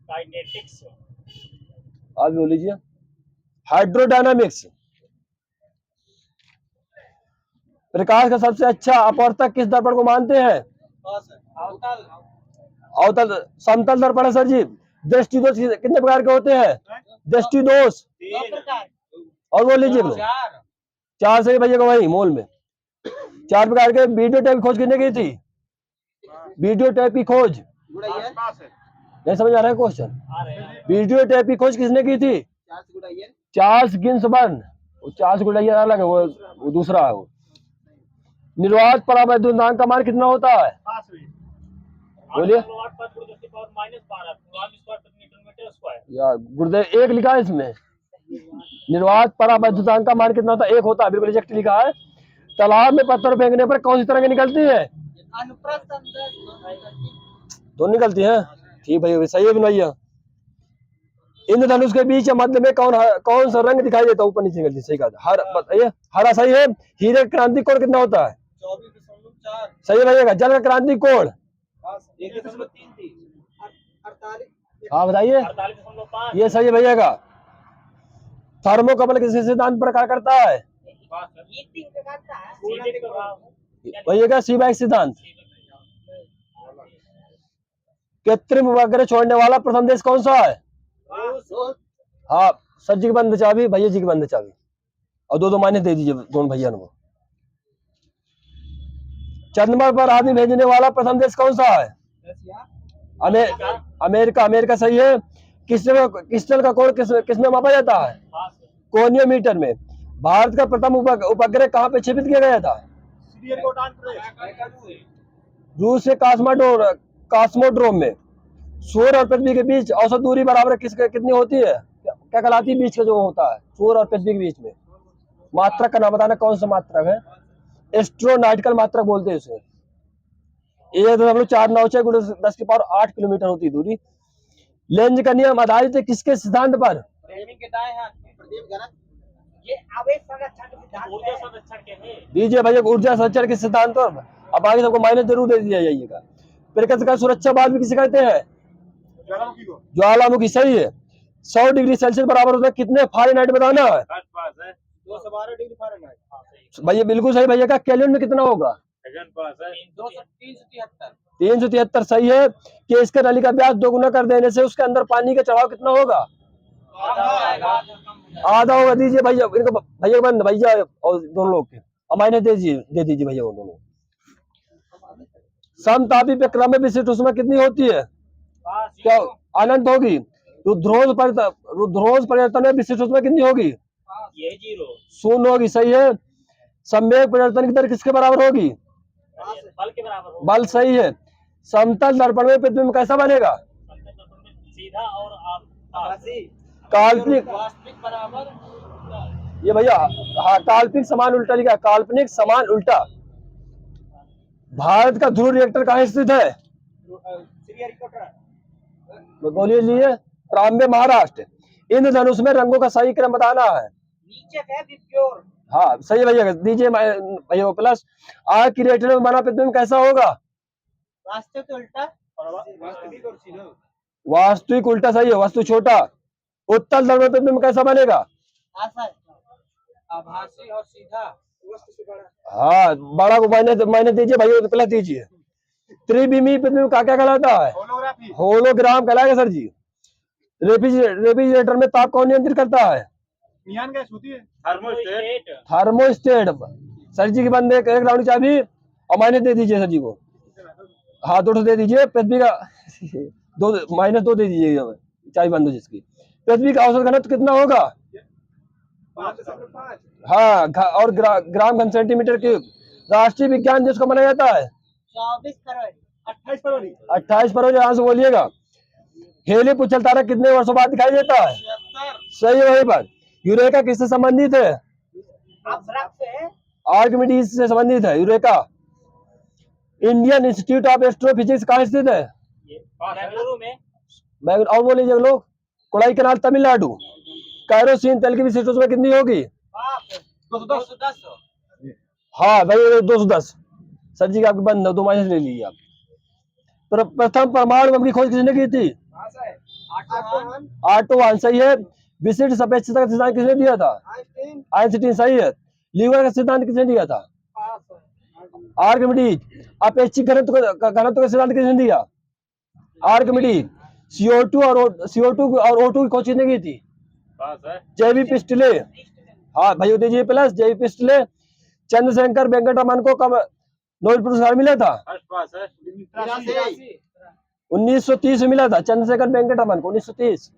काइनेटिक्स। आप बोल लीजिए। हाइड्रोडायनामिक्स। प्रकाश का सबसे अच्छा अपवर्तक किस दर्पण को मानते हैं? अवतल समतल दर्पण है सर जी। दृष्टि दोष कितने प्रकार के होते हैं? दृष्टि दोष और बोल लीजिए 4 सही भैया का वही मूल में 4 प्रकार के। वीडियो टेप की खोज किसने की थी? वीडियो टेप की खोज नहीं समझ आ रहा है क्वेश्चन? वीडियो टेप की खोज किसने की थी? Charles Ginsberg. चार्ल्स गुडायर अलग है, वो दूसरा है। वो निर्वात परावैद्युतांक का मान कितना होता है? बोलिए यार गुरुदेव। 1 लिखा है इसमें। निर्वात परावैद्युतांक का मान कितना होता है? 1 होता है। बिल्कुल एग्जैक्ट लिखा है। तालाब में पत्थर फेंकने पर कौन सी तरंगे निकलती है? तो निकलती है। ठीक भाई सही है भैया। इंद्रधनुष के बीच मध्य में कौन सा रंग दिखाई देता है? ऊपर नीचे निकलती। सही कहा। बताइए। हरा सही है। हीरे का क्रांति कोण कितना होता है? 24.4। सही है भैया। जल का क्रांति कोण? 1.3 हाँ बताइए। ये सही है भैया का। थर्मोकपल किस सिद्धांत पर कार्य करता है? भैया का सीबैक सिद्धांत। कृत्रिम उपग्रह छोड़ने वाला प्रथम देश कौन सा है? हाँ सर जी की बंद चाबी, भैया जी की बंद चाबी। और 2 माइनस दे दीजिए दोनों भैया को। चंद्रमा पर आदमी भेजने वाला प्रथम देश कौन सा है? अमेरिका। अमेरिका सही है। क्रिस्टल का कोण किसमें मापा जाता है? कोनियोमीटर में। भारत का प्रथम उपग्रह कहाँ पे क्षेपित किया गया था? रूस के कास्मोड्रोम में। सूर्य और पृथ्वी के बीच औसत दूरी बराबर कितनी होती है? क्या कहलाती है बीच का जो होता है सूर्य और पृथ्वी के बीच में? मात्रक का नाम बताना। कौन सा मात्रक है? एस्ट्रोनॉटिकल मात्रक बोलते हैं उसे। 1.496 × 10⁸ किलोमीटर होती है दूरी। लेंज का नियम आधारित है किसके सिद्धांत पर? ये आवेश संरक्षण के सिद्धांत है। दीजिए भैया ऊर्जा संरक्षण के सिद्धांत पर। अब आगे सबको माइनस जरूर दे दिया जाइएगा। प्रकृति का सुरक्षावाद भी किसे कहते हैं? ज्वालामुखी। सही है। 100 डिग्री सेल्सियस बराबर होता है कितने फ़ारेनहाइट बताना है? 212 डिग्री फ़ारेनहाइट। भैया बिल्कुल सही। भैया का केल्विन में कितना होगा? 373। सही है। कि इसके नली का व्यास 2 गुना कर देने से उसके अंदर पानी का चढ़ाव कितना होगा? आधा होगा। दीजिए भैया इनको भैया बंद भैया और दोनों लोग के। अब माइनस दे दीजिए भैया वो दोनों। समतापी प्रक्रिया में विशिष्ट ऊष्मा कितनी होती है? क्या अनंत होगी? रुद्रोज परिवर्तन में विशिष्ट ऊष्मा कितनी होगी? 0 होगी। सही है। संवेग परिवर्तन की दर किसके बराबर होगी? बल के बराबर होगा। बल। सही है। समतल दर्पण में प्रतिबिंब कैसा बनेगा? सीधा और काल्पनिक। वास्तविक बराबर। ये भैया हाँ काल्पनिक समान उल्टा लिखा। काल्पनिक समान उल्टा। भारत का ध्रुव रिएक्टर कहाँ स्थित है? बोलिए लिए। त्रांबे महाराष्ट्र। इंद्रधनुष में रंगों का सही क्रम बताना है। नीचे है विप्योर। हाँ सही है भैया। दीजिए भैया प्लस। आग की रिएक्टर में बना प्रतिबिंब कैसा होगा? वास्तविक उल्टा। वास्तविक और सीधा। वास्तविक उल्टा। सही है। वस्तु छोटा। उत्तल दर्पण में प्रतिबिंब कैसा बनेगा? आभासी और सीधा। वस्तु से बड़ा। हाँ बड़ा को माइनस दीजिए भैया प्लस दीजिए। त्रिविमी प्रतिबिंब क्या कहलाता है? होलोग्राम कहलाएगा सर जी। रेफ्रिजरेटर में ताप कौन नियंत्रित करता है? थर्मोस्टेट। थर्मोस्टेट। सर जी की बंद एक राउंड की चाबी और माइनस दे दीजिए सर जी को। हाँ 2 दे दीजिए। पृथ्वी का 2 दे दीजिए चाबी बंद हो जिसकी। पृथ्वी का औसत घनत्व कितना होगा? हाँ और ग्राम घन सेंटीमीटर क्यूब। राष्ट्रीय विज्ञान दिवस को मनाया जाता है 24 फरवरी 28 फरवरी 28 फरवरी। यहाँ से बोलिएगा। हेली पुछल तारा कितने वर्षों बाद दिखाई देता है? सही है वही पर। यूरेका किससे संबंधित है? आर्किमिडीज से संबंधित है eureka. Indian institute of astrophysics कहाँ स्थित है? बेंगलुरु में। और बोलिए लोग। कोडाई कनाल तमिलनाडु। कैरोसिन तेल की विशिष्ट ऊष्मा कितनी होगी? 210 हाँ भाई 210। सर जी का आपकी बंद है 2 माइनस ले लीजिए आप। प्रथम परमाणु बम की खोज किसने की थी? ऑटो वन सही है। विशिष्ट सापेक्षता का सिद्धांत किसने दिया था? आइंस्टीन सही है। लीवर का सिद्धांत किसने दिया था? आर्किमिडीज। अपेक्षित घनत्व का सिद्धांत किसने दिया? आर्किमिडीज। CO2 और O2 की खोज किसने की थी? जेवी पिस्टले। हाँ भाई दीजिए प्लस। जेवी पिस्टले। चंद्रशेखर वेंकटरमन को कब नोबेल पुरस्कार मिला था? 1930 में मिला था चंद्रशेखर वेंकटरमन को 1930।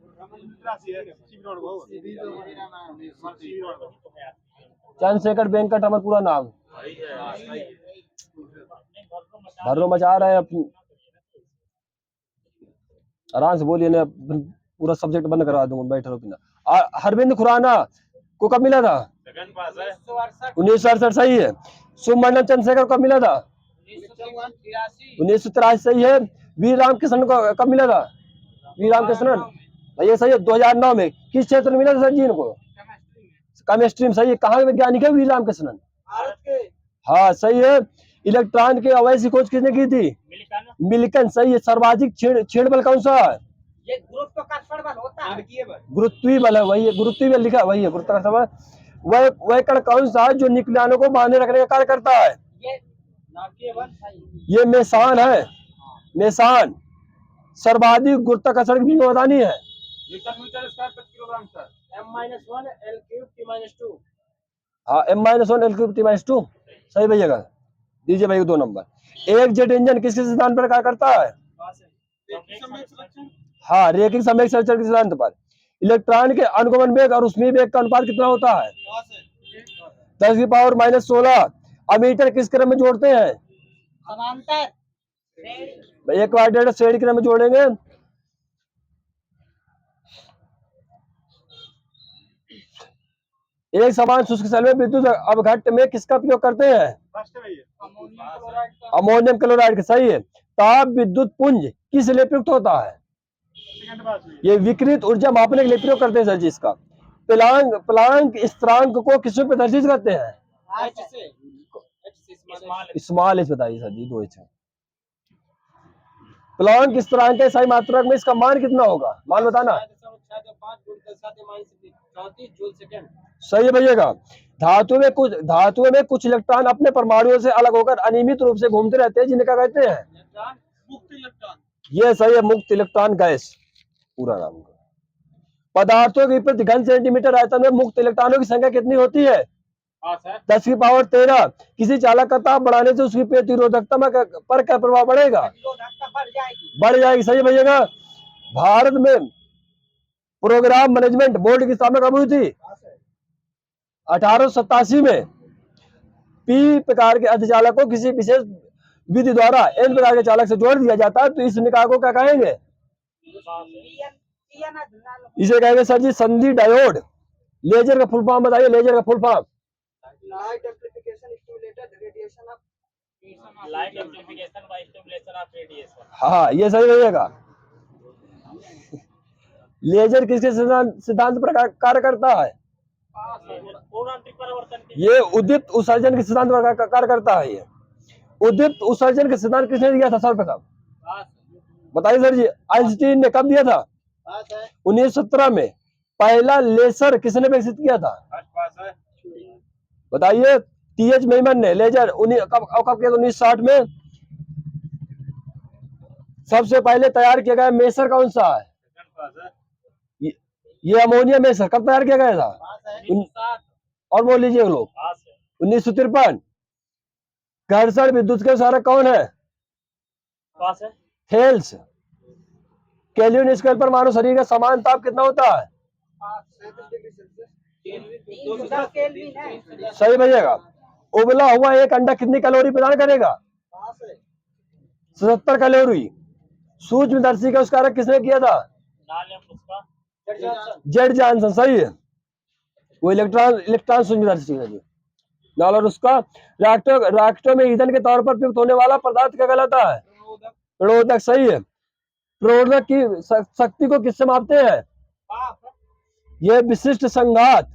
चंद्रशेखर वेंकटरमन पूरा नाम। भर्रो मचा रहे हैं। आराम से बोलिए ना। पूरा सब्जेक्ट बंद करवा दूंगा। बैठे रहो बिना। हरविंद खुराना को कब मिला था? 1968 सही है। सुमंडल चंद्रशेखर कब मिला था? 1983 सही है। वीर रामकृष्णन को कब मिला था? वीर रामकृष्णन भैया सही है 2009 में। किस क्षेत्र में मिला था सर जी इनको? केमिस्ट्री में सही है। कहाँ के वैज्ञानिक है वीर रामकृष्णन? हाँ सही है। इलेक्ट्रॉन के अवयव की खोज किसने की थी? मिल्टन सही है। सर्वाधिक छेड़ बल कौन सा है? ये गुरुत्वाकर्षण बल होता है। गुरुत्वीय बल है वही है। गुरुत्वीय बल लिखा वही है गुरुत्वाकर्षण बल। वह कण कौन सा है जो न्यूक्लियनों को बांधे रखने का कार्य करता है? ये मेसान है। मेसान। सर्वाधिक गुरुत्वाकर्षण की बतानी है। M-1 L3 T-2 हाँ M-1 L3 T-2 सही भैया। दीजिए भाई 2 नंबर। एक जेट इंजन किसके सिद्धांत पर कार्य करता है? हाँ रेखिक समय संरचना के सिद्धांत पर। इलेक्ट्रॉन के अनुगमन वेग और ऊष्मीय वेग का अनुपात कितना होता है? 10⁻16। अमीटर किस क्रम में जोड़ते हैं? समांतर। एक क्वाड्रेंट श्रेणी क्रम में जोड़ेंगे। एक समान शुष्क सेल में विद्युत अपघट्ट में किसका प्रयोग करते हैं? अमोनियम क्लोराइड का सही है। ताप विद्युत पुंज किस लिए प्रयुक्त होता है? ये विकृत ऊर्जा मापने के लिए प्रयोग करते हैं सर जी इसका। प्लांक स्थिरांक को किस में प्रदर्शित करते हैं? स्मॉल एच बताइए सर जी 2 एच। प्लांक स्थिरांक के सही मात्रक में इसका मान कितना होगा? मान बताना। सही है भैया का। धातुओं में कुछ इलेक्ट्रॉन अपने परमाणुओं से अलग होकर अनियमित रूप से घूमते रहते हैं जिन्हें क्या कहते हैं? ये सही है। मुक्त इलेक्ट्रॉन गैस पूरा नाम। पदार्थों के प्रति घन सेंटीमीटर आयतन में मुक्त इलेक्ट्रॉनों की संख्या कितनी होती है? 10⁻13। किसी चालक का ताप बढ़ाने से उसकी प्रतिरोधकता पर क्या प्रभाव बढ़ेगा? बढ़ जाएगी। सही भैया। भारत में प्रोग्राम मैनेजमेंट बोर्ड की स्थापना कब हुई थी? 1887 में। पी प्रकार के अर्धचालक को किसी विशेष विधि द्वारा एन प्रकार के चालक से जोड़ दिया जाता है तो इस निकाय को क्या कहेंगे? इसे कहेंगे सर जी संधि डायोड। लेजर का फुल फॉर्म बताइए। लेजर का full form? Light amplification by stimulation of radiation. हाँ ये सही रहेगा। लेजर किसके सिद्धांत पर कार्य करता है? ये उद्दीप्त उत्सर्जन के सिद्धांत पर कार्य करता है। ये उद्दीप्त उत्सर्जन के सिद्धांत किसने दिया था सर्वप्रथम? बताइए सर जी। आइंस्टीन ने कब दिया था? 1917 में। पहला लेजर किसने विकसित किया था? बताइए। TH मेमन ने लेजर कब किया था? 1960 में। सबसे पहले तैयार किया गया मेसर कौन सा है? ये अमोनिया मेसर कब तैयार किया गया था? और बोल लीजिए लोग। 1953। घर्षण विद्युत के कारक कौन है? पास है। थेल्स। केल्विन स्केल पर मानव शरीर का समान ताप कितना होता है? 10 केल्विन है। सही भैया। उबला हुआ एक अंडा कितनी कैलोरी प्रदान करेगा? 77 कैलोरी। सूक्ष्मदर्शी का आविष्कार किसने किया था? Z Johnson. सही है। वो इलेक्ट्रॉन सूक्ष्मदर्शी है जी। नाल और उसका राष्ट्रों में ईंधन के तौर पर प्रयुक्त होने वाला पदार्थ क्या कहलाता है? प्रणोदक। सही है। प्रणोदक की शक्ति को किससे मापते हैं? यह विशिष्ट संघात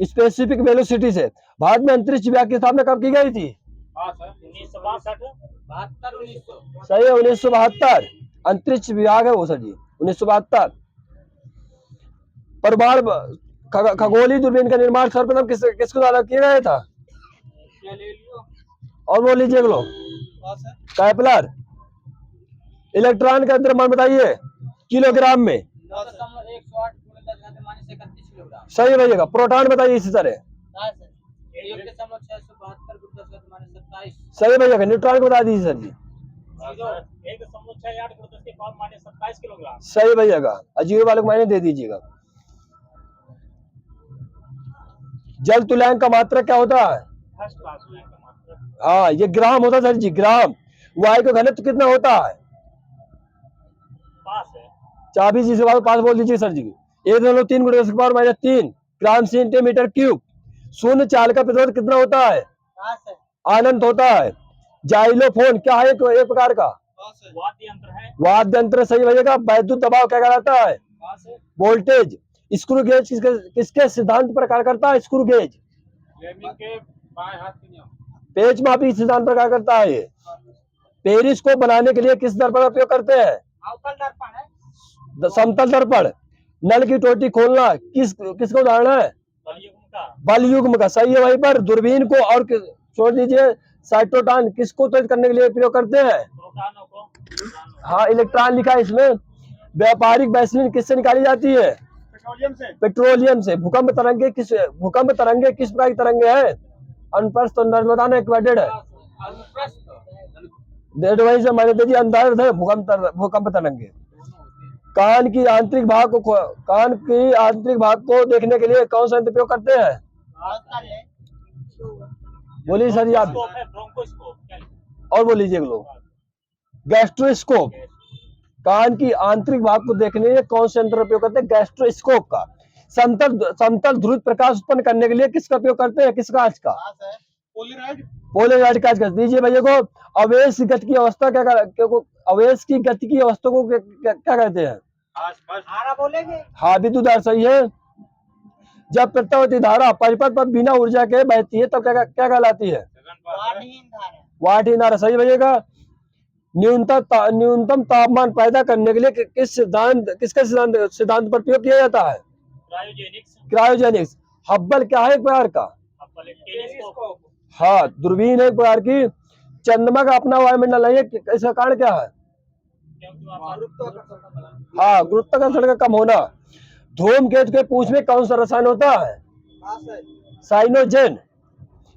स्पेसिफिक वेलोसिटी से। भारत में अंतरिक्ष विभाग की स्थापना कब की गई थी? 1962। सही है, 1972। अंतरिक्ष विभाग है वो सर जी, 1972। परमाणु खगोलीय दूरबीन का निर्माण सर्वप्रथम किसके द्वारा किया गया था? और बोल लीजिए लोग। कैपलर। इलेक्ट्रॉन का द्रव्यमान बताइए किलोग्राम में। 9.108 10 किलोग्राम। सही भैया। प्रोटॉन बताइए इसी तरह। 1.672 सही भैया। न्यूट्रॉन को बता दीजिए सर जी। 1.6 किलोग्राम। सही भैया। अजीरो वाले को मायने दे दीजिएगा। जल तुल्यांक का मात्रक क्या होता है? हाँ, ये ग्राम होता है सर जी, ग्राम। वायु का घनत्व कितना होता है? पास है। चाबी जी से पास बोल दीजिए सर जी। 1.3 × 10⁻³ ग्राम सेंटीमीटर क्यूब। शून्य चाल का प्रतिरोध कितना होता है? अनंत होता है। जाइलोफोन क्या है? एक प्रकार का वाद्य यंत्र है। वाद्य यंत्र। सही भैया। वैद्युत दबाव क्या कहलाता है? वोल्टेज। स्क्रू गेज किसके सिद्धांत पर कार्य करता है? Screw gauge. के बाएं हाथ के नियम। पेच मापी सिद्धांत पर कार्य करता है। पेरिस को बनाने के लिए किस दर्पण का उपयोग करते हैं? अवतल दर्पण है। समतल दर्पण। नल की टोटी खोलना किसका उदाहरण है? बल युग्म का। सही है। वहीं पर दूरबीन को और छोड़ दीजिए, साइटोटॉन किसको त्वरित करने के लिए प्रयोग करते हैं? प्रोटॉनों को। हाँ, इलेक्ट्रॉन लिखा है इसमें। व्यापारिक वैसलीन किससे निकाली जाती है? पेट्रोलियम से। भूकंप तरंगे किस प्रकार की तरंगे हैं? अनुप्रस्थ और नर्मदाना एक्वाडेड है। वहीं से मैंने दे दिया अंदाज है भूकंप तरंगे। कान की आंतरिक भाग को देखने के लिए कौन सा यंत्र उपयोग करते हैं? बोलिए सर जी आप। और बोल लीजिए लोग। गैस्ट्रोस्कोप। कान की आंतरिक भाग को देखने के लिए कौन से यंत्र उपयोग करते हैं? गैस्ट्रोस्कोप का। समतल ध्रुवित प्रकाश उत्पन्न करने के लिए किसका उपयोग करते हैं? किस कांच का? पोलराइड कांच का। दीजिए भैया को। अवेश की गति की अवस्था अवेश की गति की अवस्था को क्या कहते हैं? बोलेंगे। हाँ, विद्युत धारा। सही है। जब प्रत्यावर्ती धारा परिपथ पर बिना ऊर्जा के बहती है तब क्या कहलाती है? वाटहीन धारा। सही भैया। न्यूनतम तापमान पैदा करने के लिए किसके सिद्धांत पर प्रयोग किया जाता है? क्रायोजेनिक्स। हब्बल क्या है? एक प्रकार का हाँ, दूरबीन है एक प्रकार की। चंद्रमा का अपना वायुमंडल नहीं है, इसका कारण क्या है? हाँ, गुरुत्वाकर्षण का कम होना। धूमकेतु के पूंछ में कौन सा रसायन होता है? साइनोजेन।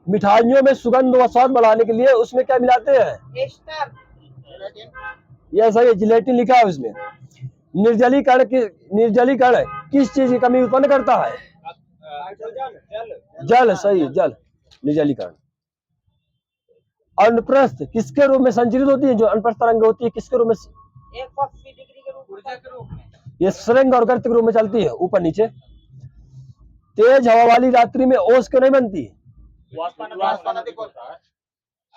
मिठाइयों में सुगंध व स्वाद बढ़ाने के लिए उसमें क्या मिलाते हैं? यह सही है, जिलेटिन लिखा है उसमें। निर्जलीकरण किस चीज की कमी उत्पन्न करता है? जल। सही है, जल। निर्जलीकरण। अनुप्रस्थ किसके रूप में संचरित होती है? जो अनुप्रस्थ तरंग होती है किसके रूप में? 180 डिग्री के रूप में। ये श्रृंग और गर्त के रूप में चलती है, ऊपर नीचे। तेज हवा वाली रात्रि में ओस क्यों नहीं बनती?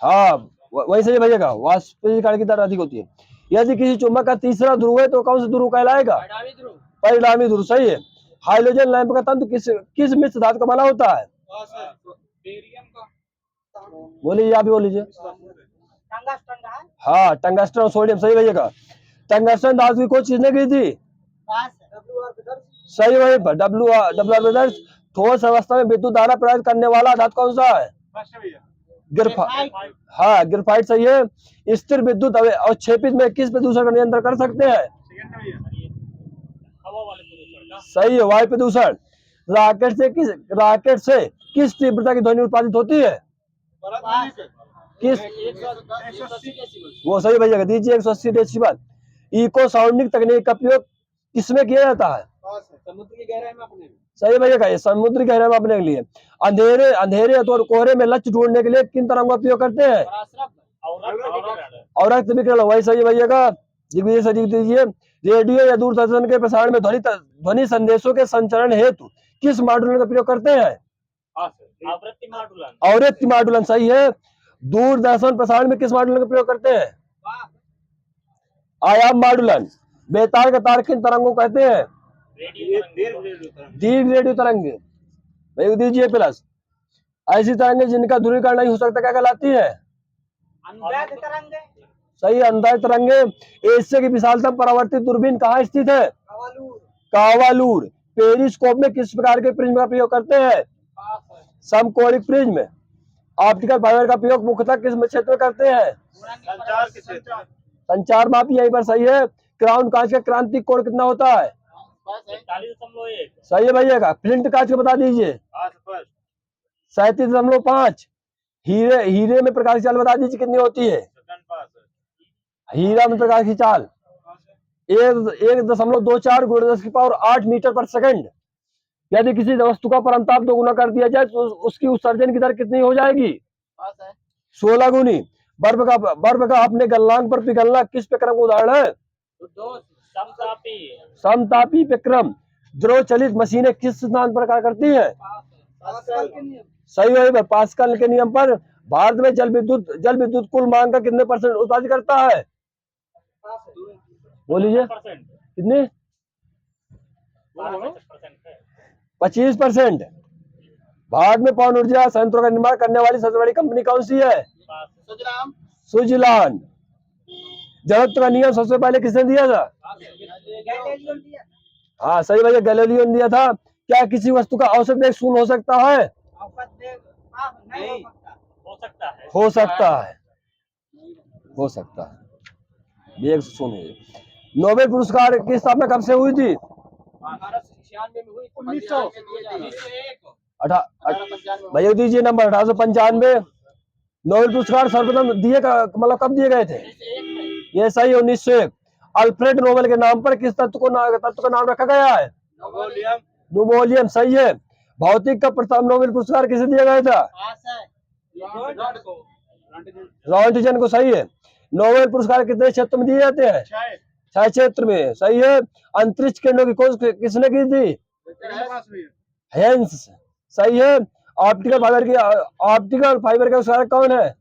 हाँ, वही सही भैया। वाष्पीकरण की दर अधिक होती है। यदि किसी चुंबक का तीसरा ध्रुव है तो कौन सा ध्रुव कहलाएगा? परिणामी ध्रुव। सही है। हाइड्रोजन लैंप का तंतु किस मिश्र धातु का बना होता है? बोलिए, आप भी बोल लीजिए। हाँ, टंगस्टन और सोडियम। सही भैया। टंगस्टन धातु की कोई चीज नहीं की थी? सही। वहीं पर डब्ल्यू ठोस अवस्था में विद्युत धारा प्रदान करने वाला धातु कौन सा है? ग्रेफाइट। हाँ, ग्रेफाइट। सही है। स्थिर विद्युत अवक्षेपित में किस प्रदूषण का नियंत्रण कर सकते हैं? सही है, वायु प्रदूषण। राकेट से किस तीव्रता की ध्वनि उत्पादित होती है? किस? वो सही भैया दीजिए 180 डेसिबल। इको साउंडिंग तकनीक का प्रयोग किसमें किया जाता है? समुद्र की गहराई में अपने सही भैया का समुद्र गहराई में मापने के लिए। अंधेरे अंधेरे और कोहरे में लक्ष्य ढूंढने के लिए किन तरंगों का प्रयोग करते हैं? और विकिरण। वही सही भैया का दिग्विजय से लिख दीजिए। रेडियो या दूरदर्शन के प्रसारण में ध्वनि संदेशों के संचरण हेतु किस मॉड्यूल का प्रयोग करते हैं? आवृत्ति मॉड्यूलन सही है। दूरदर्शन प्रसारण में किस मॉड्यूल का प्रयोग करते हैं? आयाम मॉड्यूलन। बेतार का तार किन तरंगों को कहते हैं? दीर्घ रेडियो तरंग। भाई दीजिए प्लस। ऐसी तरंगें जिनका ध्रुवीकरण नहीं हो सकता क्या कहलाती है? अनुदैर्घ्य तरंग है। सही अनुदैर्घ्य तरंगे। एशिया की विशालतम परावर्तित दूरबीन कहाँ स्थित है? कावालूर। पेरिस्कोप में किस प्रकार के प्रिज्म का प्रयोग करते हैं? समकोणिक प्रिज्म। ऑप्टिकल फाइबर का प्रयोग मुख्यतः किस क्षेत्र में करते हैं? संचार के क्षेत्र। संचार मापी यहीं पर सही है। क्राउन कांच का क्रांतिक कोण कितना होता है? 41.1। सही है भैया का। फ्लिंट कांच को बता दीजिए। 37.5। हीरे में प्रकाश की चाल बता दीजिए कितनी होती है? हीरा में प्रकाश की चाल 1.24 × 10⁸ मीटर पर सेकंड। यदि किसी वस्तु का परंताप 2 गुना कर दिया जाए तो उसकी उत्सर्जन की दर कितनी हो जाएगी? 16 गुनी। बर्फ का अपने गलनांक पर पिघलना किस प्रक्रम का उदाहरण है? समतापी प्रक्रम। द्रव चलित मशीनें किस सिद्धांत पर कार्य करती है? सही है। पास्कल के नियम पर। भारत में जल विद्युत कुल मांग का कितने % उत्पादित करता है? बोलिए कितने? 25%। भारत में पवन ऊर्जा संयंत्रों का निर्माण करने वाली सबसे बड़ी कंपनी कौन सी है? सुजलान। जड़त्व का नियम सबसे पहले किसने दिया था? हाँ सही भैया गैलीलियो ने दिया था। क्या किसी वस्तु का औसत वेग 0 हो सकता है? हो सकता है। वेग 0 है। नोबेल पुरस्कार की स्थापना कब से हुई थी? 1895। भैया दीजिए नंबर 1895। नोबेल पुरस्कार सर्वप्रथम दिए मतलब कब दिए गए थे? ये सही 1901। अल्फ्रेड नोबेल के नाम पर किस तत्व का नाम रखा गया है? न्यूमोनियम सही है। भौतिक का प्रथम नोबेल पुरस्कार किसे दिया गया था? रॉन्टिजन को सही है। नोबेल पुरस्कार कितने क्षेत्र में दिए जाते हैं? 6 क्षेत्र में सही है। अंतरिक्ष किरणों की खोज किसने की थी? हेंस सही है। ऑप्टिकल फाइबर का आविष्कारक कौन है?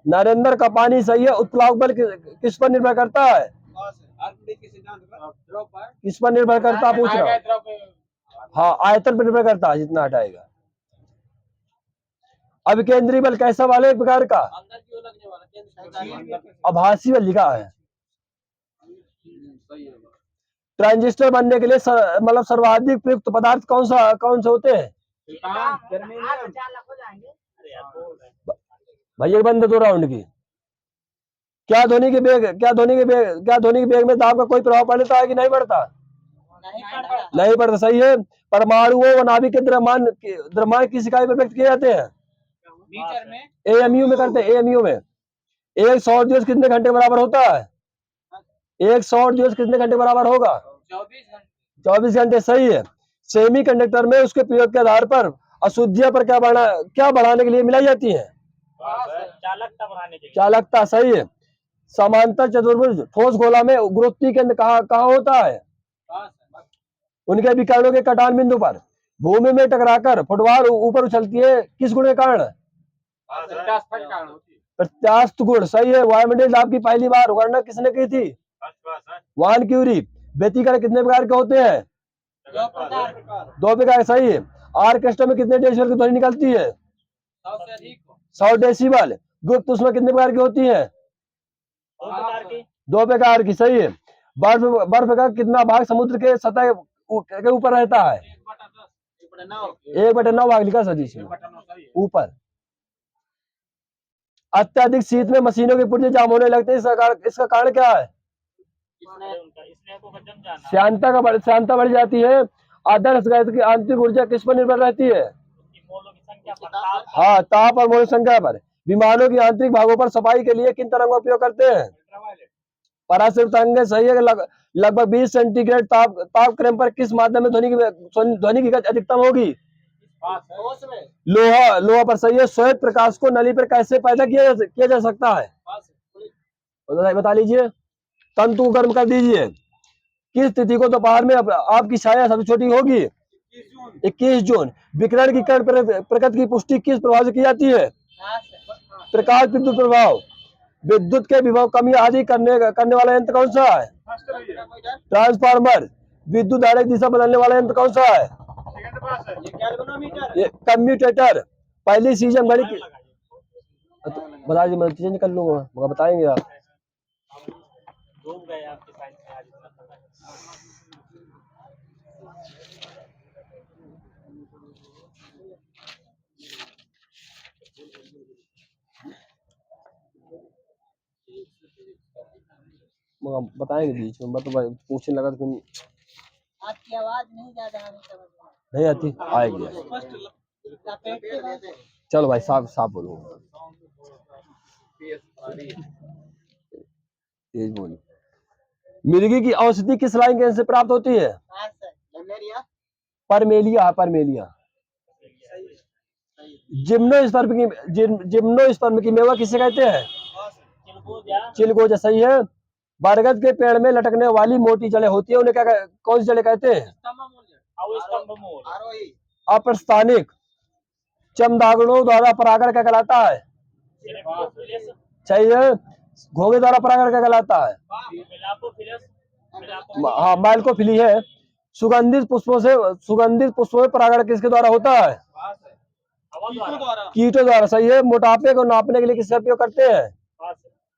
नरेंद्र कपानी सही है। उत्प्लावक बल किस पर निर्भर करता है? किस पर निर्भर करता पूछ रहा हूँ। हाँ आयतन पर निर्भर करता है जितना हटाएगा। अभिकेंद्री बल कैसा वाले प्रकार का? आभासी बल लिखा है। ट्रांजिस्टर बनने के लिए मतलब सर्वाधिक प्रयुक्त पदार्थ कौन से होते हैं? भैया बंद 2 राउंड की। क्या ध्वनि के बेग में दाब का कोई प्रभाव पड़ता है कि नहीं पड़ता? नहीं पड़ता सही है। परमाणुओं व नाभिक के द्रव्यमान किस इकाई में व्यक्त किए जाते हैं? AMU में करते हैं। AMU में। एक सौर दिवस कितने घंटे बराबर होता है? एक सौर दिवस कितने घंटे बराबर होगा? 24 घंटे सही है। सेमी कंडक्टर में उसके प्रयोग के आधार पर अशुद्धियां पर क्या बढ़ाने के लिए मिलाई जाती है? चालकता सही है। समांतर चतुर्भुज ठोस गोला में गुरुत्वीय केंद्र कहाँ होता है? उनके विकर्णों के कटान बिंदु पर। भूमि में टकराकर फुटबॉल ऊपर उछलती है किस गुण के कारण? प्रत्यास्थ गुण सही है। वायुमंडलीय दाब की पहली बार गणना किसने की थी? वान क्यूरी। व्यतिकरण कितने प्रकार के होते हैं? 2 प्रकार सही है। ऑर्केस्ट्रा में कितने डेसिबल की ध्वनि निकलती है? 100 डेसिबल। गुप्त उसमें कितने प्रकार की होती है? 2 प्रकार की सही है। बर्फ का कितना भाग समुद्र के सतह के ऊपर रहता है? 1/9 भाग लिखा सतीश ऊपर। अत्यधिक शीत में मशीनों के पुर्जे जाम होने लगते हैं इसका कारण क्या है? श्यानता बढ़ जाती है आदर्श गैस की आंतरिक ऊर्जा किस पर निर्भर रहती है? उसकी मोलों की संख्या पर ताप हाँ, ताप और मोल संख्या पर। विमानों की आंतरिक भागों पर सफाई के लिए किन तरंगों का उपयोग करते हैं? पराश्रित तरंगें सही है। लगभग 20 सेंटीग्रेड तापक्रम पर किस माध्यम में ध्वनि की गति अधिकतम होगी? लोहा पर सही है। श्वेत प्रकाश को नली पर कैसे पैदा किया जा सकता है? बता लीजिए। तंतु को गर्म कर दीजिए। किस तिथि को दोपहर में आपकी छाया सबसे छोटी होगी? 21 जून। विकिरण की कण प्रकृति की पुष्टि किस प्रभाव से की जाती है? प्रकाश विद्युत प्रभाव। विद्युत के विभव कमी आदि करने वाला यंत्र कौन सा है? ट्रांसफार्मर। विद्युत धारा की दिशा बदलने वाला यंत्र कौन सा है? ये कम्यूटेटर। पहली सीजन घड़ी की बता दीजिए, मैं चेंज कर लूंगा, मगर बताएंगे आप। डूब गए आपके साइंस में आज इतना पता है। मगर बताएंगे बीच में, मतलब पूछने लगा तो आपकी आवाज नहीं ज्यादा हमें समझ में नहीं आती। आएगी। चलो भाई, साफ साफ बोलो, तेज बोलो। मिर्गी की औषधि किस लाइन कैंसर से प्राप्त होती है? परमेलिया। परमेलिया। जिम्नोस्पर्म की मेवा किसे कहते हैं? चिलगोजा। सही है। बरगद के पेड़ में लटकने वाली मोटी जड़ें होती है, उन्हें कौन सी जड़ें कहते हैं? अप्रस्थानिक। चमगादड़ों द्वारा परागण क्या कहलाता है? सही है। घोंघे द्वारा परागण क्या कहलाता है? हाँ, माइल्कोफिली है। सुगंधित पुष्पों में परागण किसके द्वारा होता है? कीटों द्वारा। सही है। मोटापे को नापने के लिए किसका उपयोग करते हैं?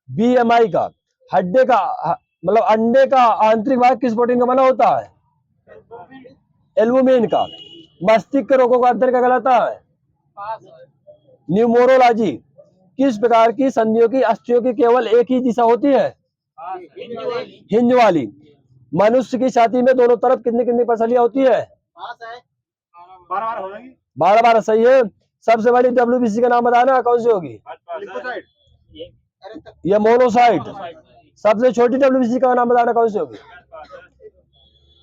BMI का। हड्डे का मतलब अंडे का आंतरिक भाग किस प्रोटीन का बना होता है? एल्बुमिन का। मस्तिष्क के रोगों का अध्ययन क्या कहलाता है? न्यूमरोलॉजी। किस प्रकार की संधियों की अस्थियों की केवल एक ही दिशा होती है? हिंज वाली। मनुष्य की छाती में दोनों तरफ कितनी कितनी पसलियां होती है? 12 सही है। सबसे बड़ी WBC का नाम बताना, कौन सी होगी? ये मोनोसाइट। सबसे छोटी WBC का नाम बताना, कौन सी होगी?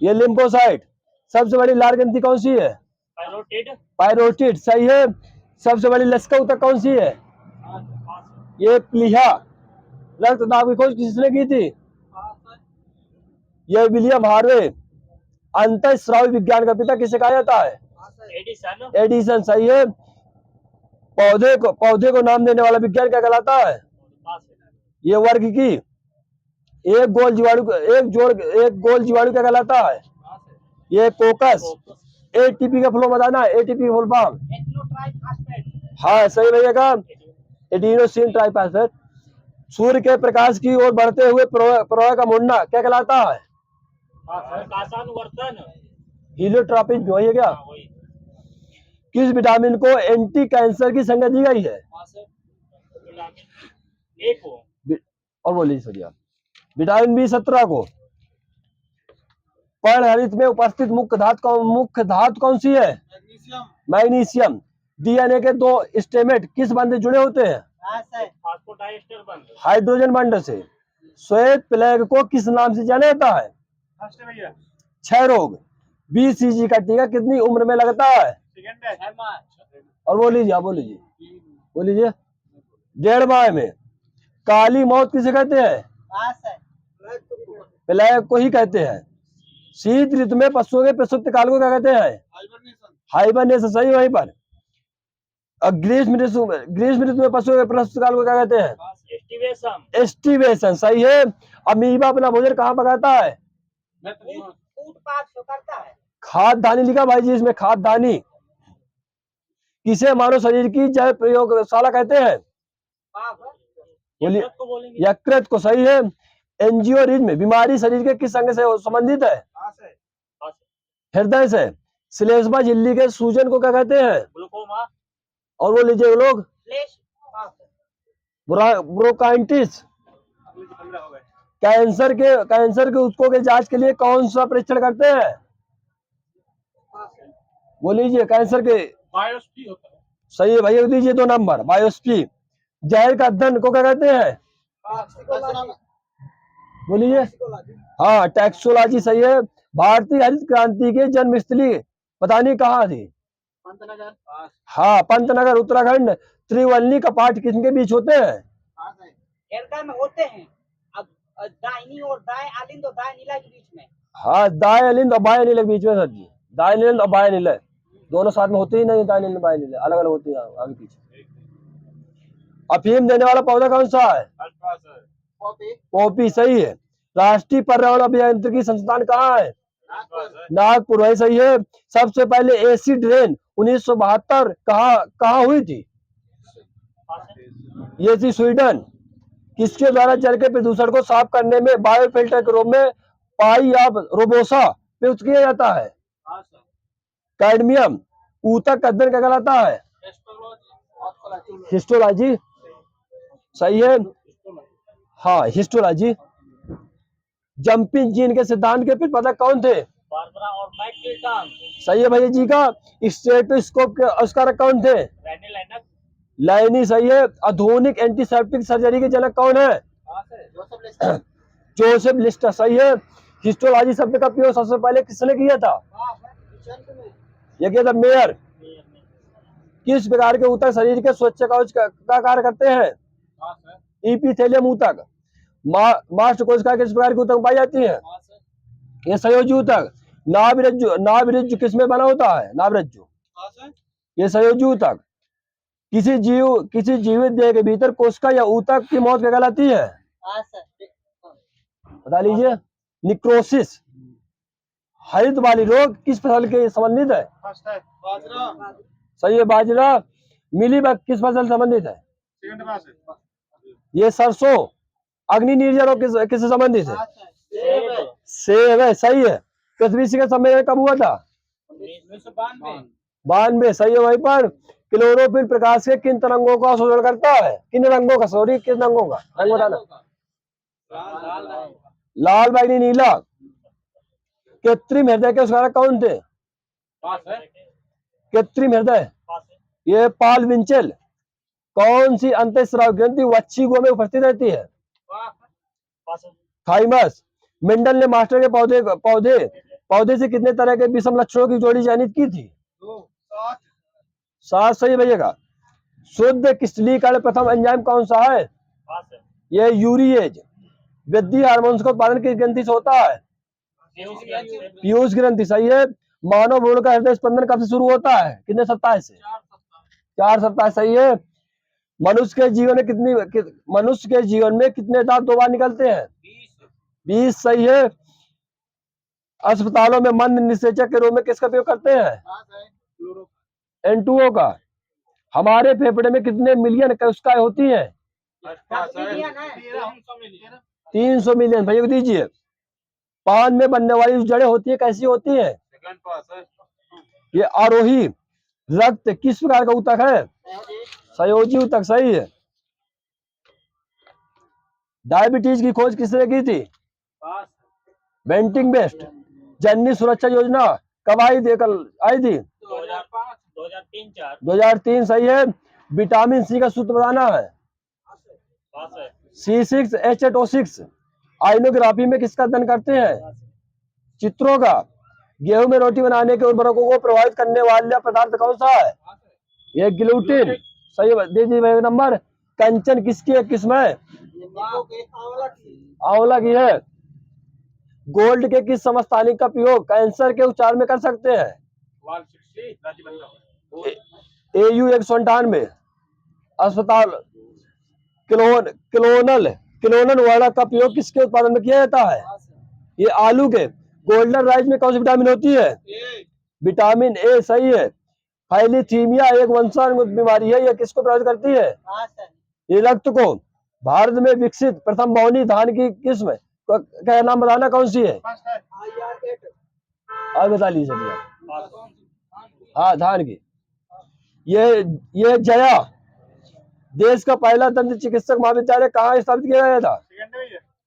ये लिम्फोसाइट। सबसे बड़ी लाल ग्रंथि कौन सी है? पायरोटिड। सही है। सबसे बड़ी लसिका ऊतक कौन सी है? ये प्लीहा। रक्त दाब की खोज किसने की थी? ये विलियम हार्वे। अंतःस्रावी विज्ञान का पिता किसे कहा जाता है? एडिसन। सही है। पौधे को नाम देने वाला विज्ञान क्या कहलाता है? ये वर्ग की। एक गोल जीवाणु क्या कहलाता है? ये कोकस। ATP का फ्लो बताना। ATP full form. हाँ, सही रहेगा। Adenosine triphosphate. सूर्य के प्रकाश की ओर बढ़ते हुए प्रवाह का मुड़ना क्या कहलाता है? हीलियोट्रॉपिक। वही है क्या? किस विटामिन को एंटी कैंसर की संज्ञा दी गई है? और बोलिए सरिया। विटामिन B17 को। पर्णहरित में उपस्थित मुख्य धातु कौन सी है? मैग्नीशियम। DNA के 2 स्टेमेट किस बंध से जुड़े होते हैं? हाइड्रोजन बंध से। श्वेत प्लेग को किस नाम से जाना जाता है? क्षय रोग। BCG का टीका कितनी उम्र में लगता है? और बोलिए, आप बोलिए। 1.5 माह में। काली मौत किसे कहते हैं? प्लेग को ही कहते हैं। शीत ऋतु में पशुओं के प्रसूति काल को क्या कहते हैं? हाइबरनेशन। सही। वहीं पर। ग्रीष्म ऋतु में पशुओं के प्रसूति काल को क्या कहते हैं? एस्टिवेशन। सही है। अमीबा अपना भोजन कहाँ पकाता है? खाद्यधानी लिखा भाई जी इसमें, खाद्यधानी। किसे मानव शरीर की जैव प्रयोगशाला कहते हैं? बोलिए। यकृत को। सही है। एंजियोरिज्म बीमारी शरीर के किस अंग से संबंधित है? हृदय से। श्लेष्मा झिल्ली के सूजन को क्या कहते हैं? और वो लीजिए लोग, ब्रोंकाइटिस। कैंसर के ऊतकों के जांच के लिए कौन सा परीक्षण करते हैं? बोलीजिए कैंसर के। बायोप्सी होता है। सही है भैया, दीजिए 2 नंबर बायोप्सी। जहर का अध्ययन को क्या कहते हैं? बोलिए। हाँ टैक्सोलॉजी सही है। भारतीय हरित क्रांति के जन्मस्थली पता नहीं कहाँ थी? पंतनगर। हाँ पंतनगर उत्तराखंड। त्रिवलनी कपाट किसके बीच होते हैं? हृदय में होते हैं। अब दाहिनी और दाएं आलिंद और दाएं नीला के बीच में। हाँ दाएं अलिंद और बाएं नीले के बीच में सर जी। दाएं नीले और बाएं नीले दोनों साथ में होते ही नहीं, दाएं नीले बाएं नीले अलग अलग होती है आगे पीछे। अफीम देने वाला पौधा कौन सा है? पॉपी सही है। राष्ट्रीय पर्यावरण अभियांत्रिकी संस्थान कहाँ है? नागपुर है सही है। सबसे पहले एसिड रेन 1972 कहाँ हुई थी? ये थी स्वीडन। किसके द्वारा जल के प्रदूषण को साफ करने में बायोफिल्टर के रूप में पाई या रोबोसा प्रयुक्त किया जाता है? कैडमियम। ऊतक का अध्ययन क्या कहलाता है? हिस्टोलॉजी सही है। हाँ हिस्टोलॉजी। जंपिंग जीन के सिद्धांत के प्रतिपादक कौन थे? बारबरा और मैकटिल्टन। सही है भैया जी का। स्टेटोस्कोप के आविष्कारक कौन थे? रैनी लाइनक। लाइनी सही है। आधुनिक एंटीसेप्टिक सर्जरी के जनक कौन है? जोसेफ लिस्टर सही है। हिस्टोलॉजी शब्द का प्रयोग सबसे पहले किसने किया था? ये किया था मेयर। किस प्रकार के ऊतक शरीर के स्वच्छ कवच का कार्य करते हैं? इपिथेलियम ऊतक। मास्ट कोशिका किस प्रकार की ऊतक पाई जाती है? ये संयोजी ऊतक। नाभिरज्जु किसमें बना होता है? नाभिरज्जु ये संयोजी ऊतक। किसी जीवित देह के भीतर कोशिका या ऊतक की मौत क्या कहलाती है? बता लीजिए। निक्रोसिस। हरित वाली रोग किस फसल के संबंधित है? सही है बाजरा। मिलीबग किस फसल से संबंधित है? ये सरसों। अग्नि निर्जर रोग किससे संबंधित है? सेब है सही है। पृथ्वी शिखर सम्मेलन कब हुआ था? 92 सही है। वहीं पर क्लोरोफिल प्रकाश के किन तरंगों का शोषण करता है? किन रंगों का? सॉरी किन रंगों का रंग बताना। लाल बैंगनी नीला। कृत्रिम हृदय के आविष्कारक कौन थे? कृत्रिम हृदय ये पॉल विंचेल। कौन सी अंतःस्राव ग्रंथि वच्छी गो में उपस्थित रहती है? थाइमस। मेंडल ने मास्टर के पौधे से कितने तरह के विषम लक्षणों की जोड़ी चयनित की थी? 7 सही भैया का। शुद्ध क्रिस्टलीकरण प्रथम एंजाइम कौन सा है? ये यूरिएज। वृद्धि हार्मोन्स का उत्पादन किस ग्रंथि से होता है? पीयूष ग्रंथि सही है। मानव भ्रूण का हृदय स्पंदन कब से शुरू होता है? कितने सप्ताह से? 4 सप्ताह सही है। मनुष्य के जीवन में कितने दांत 2 बार निकलते हैं? 20 सही है। अस्पतालों में मंद निषेचक के रूप में किसका उपयोग करते हैं? N2O का। हमारे फेफड़े में कितने मिलियन कोशिकाएं होती हैं? 300 मिलियन भैया को दीजिए। पान में बनने वाली जड़ें होती है कैसी होती है? ये आरोही। रक्त किस प्रकार का ऊतक है? संयोजी ऊतक सही है। डायबिटीज की खोज किसने की थी? Bentinck best. जननी सुरक्षा योजना कब आई थी? 2003 सही है। विटामिन सी का सूत्र बताना है। C6H8O6। आइनोग्राफी में किसका अध्ययन करते हैं? चित्रों का। गेहूं में रोटी बनाने के उर्वरकों को प्रभावित करने वाला पदार्थ कौन सा है? ये ग्लूटीन सही है। दे दीजिए नंबर। कंचन किसकी है? किस्म है? आंवला की है। गोल्ड के किस समस्थानिक का प्रयोग कैंसर के उपचार में कर सकते हैं? AU 198। अस्पताल क्लोनल वाला का प्रयोग किसके उत्पादन में किया जाता है? ये आलू के। गोल्डन राइस में कौन सी विटामिन होती है? विटामिन ए सही है। थैलीसीमिया एक वंशानुगत बीमारी है। यह किसको प्रभावित करती है? ये रक्त को। भारत में विकसित प्रथम बहुनी धान की किस्म का नाम बताना कौन सी है? और बता लीजिए भैया। हाँ धान की। ये जया। देश का पहला दंत चिकित्सक महाविद्यालय कहाँ स्थापित किया गया था?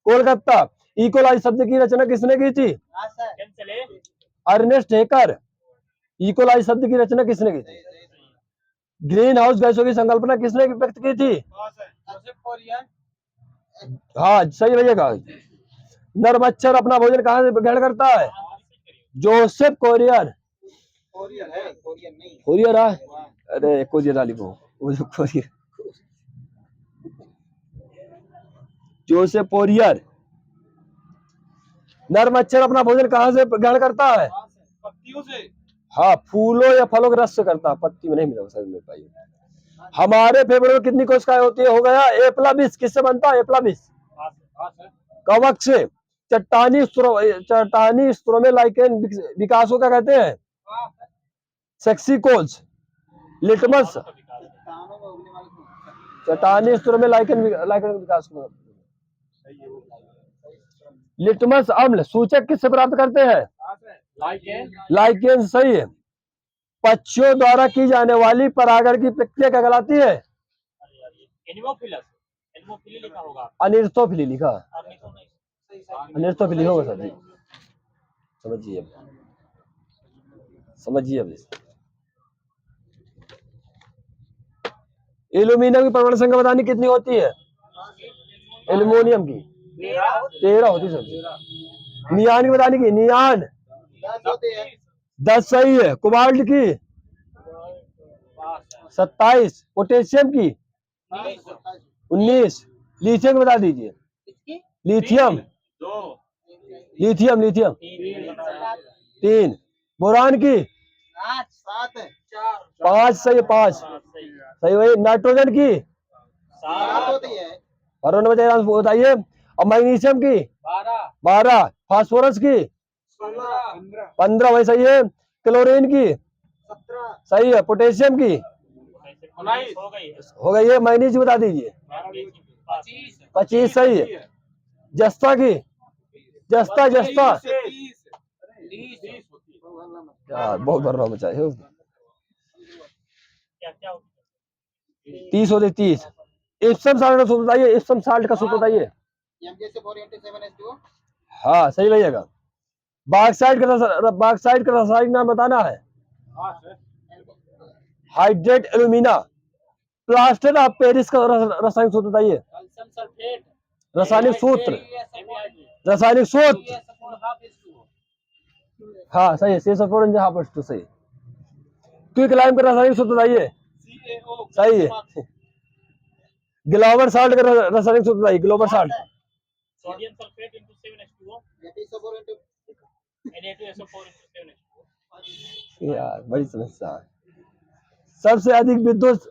कोलकाता। इकोलाई शब्द की रचना किसने की थी? Ernest hacker. इकोलाई शब्द की रचना किसने की थी? ग्रीन हाउस गैसों की संकल्पना किसने व्यक्त की थी? हाँ सही भैया कहा। नर मच्छर अपना भोजन कहाँ से ग्रहण करता है? Joseph courier. कोरियर है? अरे कोरियर वाली को वो जो कोरियर, जोसेफ कोरियर। नर मच्छर अपना भोजन कहाँ से ग्रहण करता है? पत्तियों से। हाँ फूलों या फलों के रस से करता है, पत्ती में नहीं मिला समझ में पाई। हमारे फेफड़े में कितनी कोशिकाएं होती है? हो गया। एप्लाबिस किससे बनता है? एप्लाबिस कवक से। चट्टानी स्तरों में लाइकेन विकास को क्या कहते हैं? सेक्सिकोल्स। लिटमस चट्टानी स्तरों में लाइकेन विकास को। लिटमस अम्ल सूचक किससे प्राप्त करते हैं? लाइकेन सही है। पक्षियों द्वारा की जाने वाली परागण की प्रक्रिया क्या कहलाती है? एनिमोफिलस। एनिमोफिली लिखा होगा। अनिर्थोफिली लिखा। अर्निथो नहीं। अनिर्थोफिली होगा सर जी। समझिए अब, समझिए अब। एल्यूमिनियम की परमाणु संख्या बतानी कितनी होती है? एल्यूमिनियम की 13 होती सर जी। नियान की बताने की, नियान 10 सही है। कोबाल्ट की 27। पोटेशियम की 19। लिथियम की बता दीजिए। Lithium lithium lithium 3। बोरान की 5 सही है। 5 सही वही। नाइट्रोजन की और बताइए। और मैग्नीशियम की 12। फास्फोरस की 15 वही सही है। क्लोरीन की सही है। पोटेशियम की हो गई है। मैग्नीज बता दीजिए। 25 सही है। जस्ता की जस्ता यार बहुत भर रहा हूँ बचा। 30 होते 30। इप्सम साल्ट का सूत्र बताइए। इप्सम साल्ट का सूत्र बताइए। हाँ सही भैया। बॉक्साइट का रासायनिक नाम बताना है। Hydrate alumina. Plaster of Paris का रासायनिक सूत्र बताइए। रासायनिक सूत्र हाँ सही है। C4H सही। क्विकलाइम का रासायनिक सूत्र बताइए। सही है। ग्लोबल साल्ट का रासायनिक सूत्र बताइए। Global salt sodium sulphate into 7H2O Na2SO4 into 7H2O। यार बड़ी समस्या है। सबसे अधिक विद्युत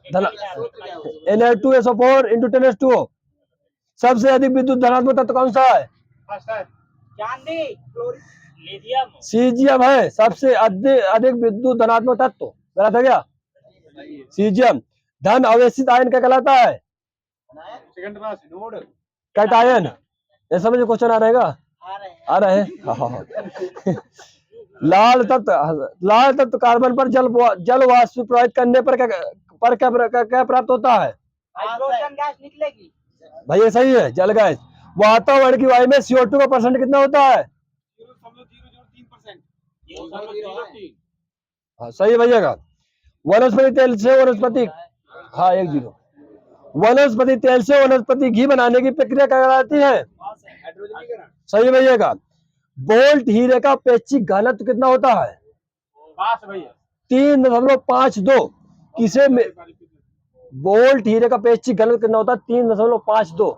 Na2SO4 into 10H2O। सबसे अधिक विद्युत धनात्मक तत्व कौन सा है? चांदी, लिथियम। सीजियम है सबसे अधिक विद्युत धनात्मक तत्व। गलत है क्या? सीजियम। धन अवेशित आयन क्या कहलाता है? कैटायन। ये समझ क्वेश्चन आ रहेगा। आ रहे हैं हाँ। लाल तत्व कार्बन पर जल वाष्प प्रवाहित करने पर क्या प्राप्त होता है? हाइड्रोजन गैस निकलेगी। भैया सही है। जल गैस। वातावरण की वायु में CO2 का परसेंट कितना होता है? 0.003%। हाँ सही है भैया का। वनस्पति तेल से वनस्पति हाँ 1 0। वनस्पति तेल से वनस्पति घी बनाने की प्रक्रिया क्या कहलाती है? सही भैया का। बोल्ट हीरे का पेचिक घनत्व कितना होता है? 3.52। किसे बोल्ट हीरे का पेचिक घनत्व कितना होता है? 3.52।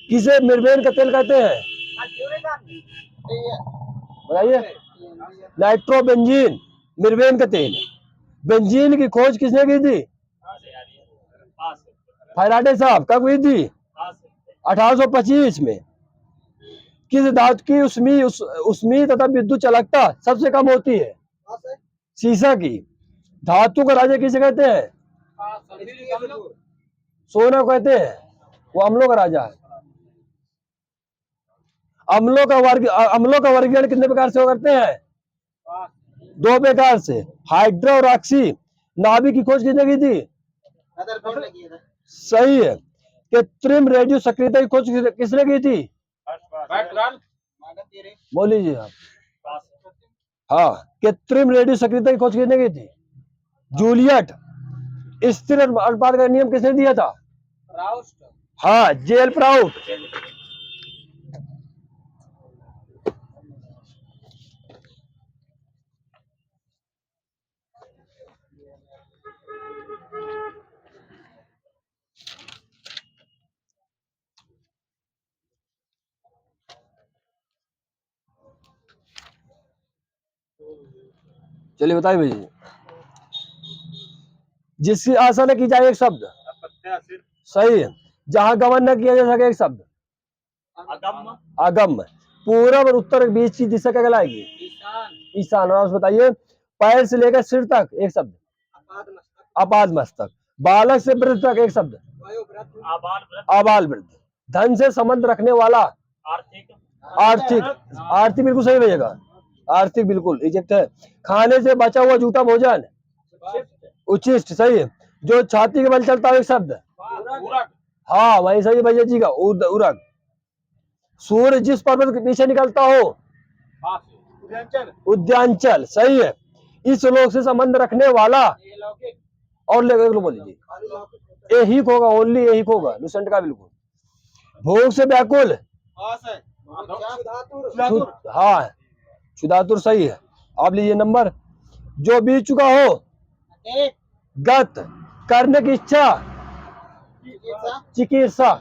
किसे मिर्वेन का तेल कहते हैं? बताइए। नाइट्रोबेंजीन मिर्वेन का तेल। बेंजीन की खोज किसने की थी? फैराडे साहब। कब हुई थी? 1825 में। किस धातु की उष्मी तथा विद्युत चालकता सबसे कम होती है? सीसा की। धातु का राजा किसे कहते हैं? सोना कहते हैं। वो अम्लों का राजा है। अम्लों का वर्गीकरण कितने प्रकार से करते हैं? 2 प्रकार से। हाइड्रो और ऑक्सी। नाभिक की खोज किसने की थी? सही है। कृत्रिम रेडियो सक्रियता की खोज किसने की थी? बोल लीजिए आप। हाँ, कृत्रिम रेडियो सक्रियता की खोज किसने की थी? जूलियट। स्थिर अनुपात का नियम किसने दिया था? राउस्ट। हाँ, जेल प्राउट। चलिए बताइए भैया। जिसकी आशा न की जाए एक शब्द। अप्रत्याशित। सही है। जहां गमन न किया जा सके एक शब्द। अगम्य। अगम। पूरब और उत्तर के बीच की दिशा क्या कहलाएगी? ईशान। ईशान। और बताइए, पैर से लेकर सिर तक एक शब्द। अपाद मस्तक। अपाद मस्तक। बालक से वृद्ध तक एक शब्द। वयोवृद्ध। आबाल वृद्ध। आबाल वृद्ध। धन से संबंध रखने वाला। आर्थिक। आर्थिक। आर्थिक बिल्कुल सही भैया। आर्थिक बिल्कुल इजिप्ट है। खाने से बचा हुआ झूठा भोजन। उचिष्ट। सही है। जो छाती के बल चलता है एक शब्द। पूरक। हाँ वही सही है भैया जी का, उरग। सूर्य जिस पर्वत के पीछे निकलता हो। उद्यांचल। उद्यांचल। सही है। इस लोक से संबंध रखने वाला। अलौकिक। और लोग बोल लीजिए। एहिक होगा, ओनली एहिक होगा, लुसेंट का बिल्कुल। भोग से व्याकुल। हाँ, क्षुधातुर सही है। आप लीजिए नंबर। जो बीत चुका हो। एक। गत। करने की इच्छा। चिकित्सा।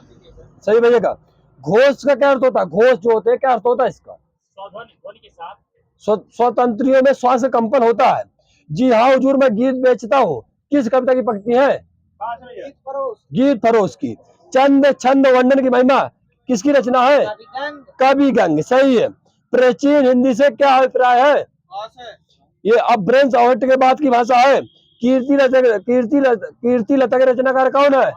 सही भैया का। घोष का क्या अर्थ होता है? घोष जो होते हैं क्या अर्थ होता है इसका? ध्वनि के साथ। स्वतंत्रियों में श्वास कंपन होता है। जी हाँ हुजूर, मैं गीत बेचता हूँ। किस कविता की पंक्ति है? गीत फरोश की। चंद छंद वर्णन की महिमा किसकी रचना है? कवि गंग। सही है। प्राचीन हिंदी से क्या अभिप्राय है? ये अब ब्रेंच आउट के बाद की भाषा है। कीर्ति लता के रचनाकार कौन है?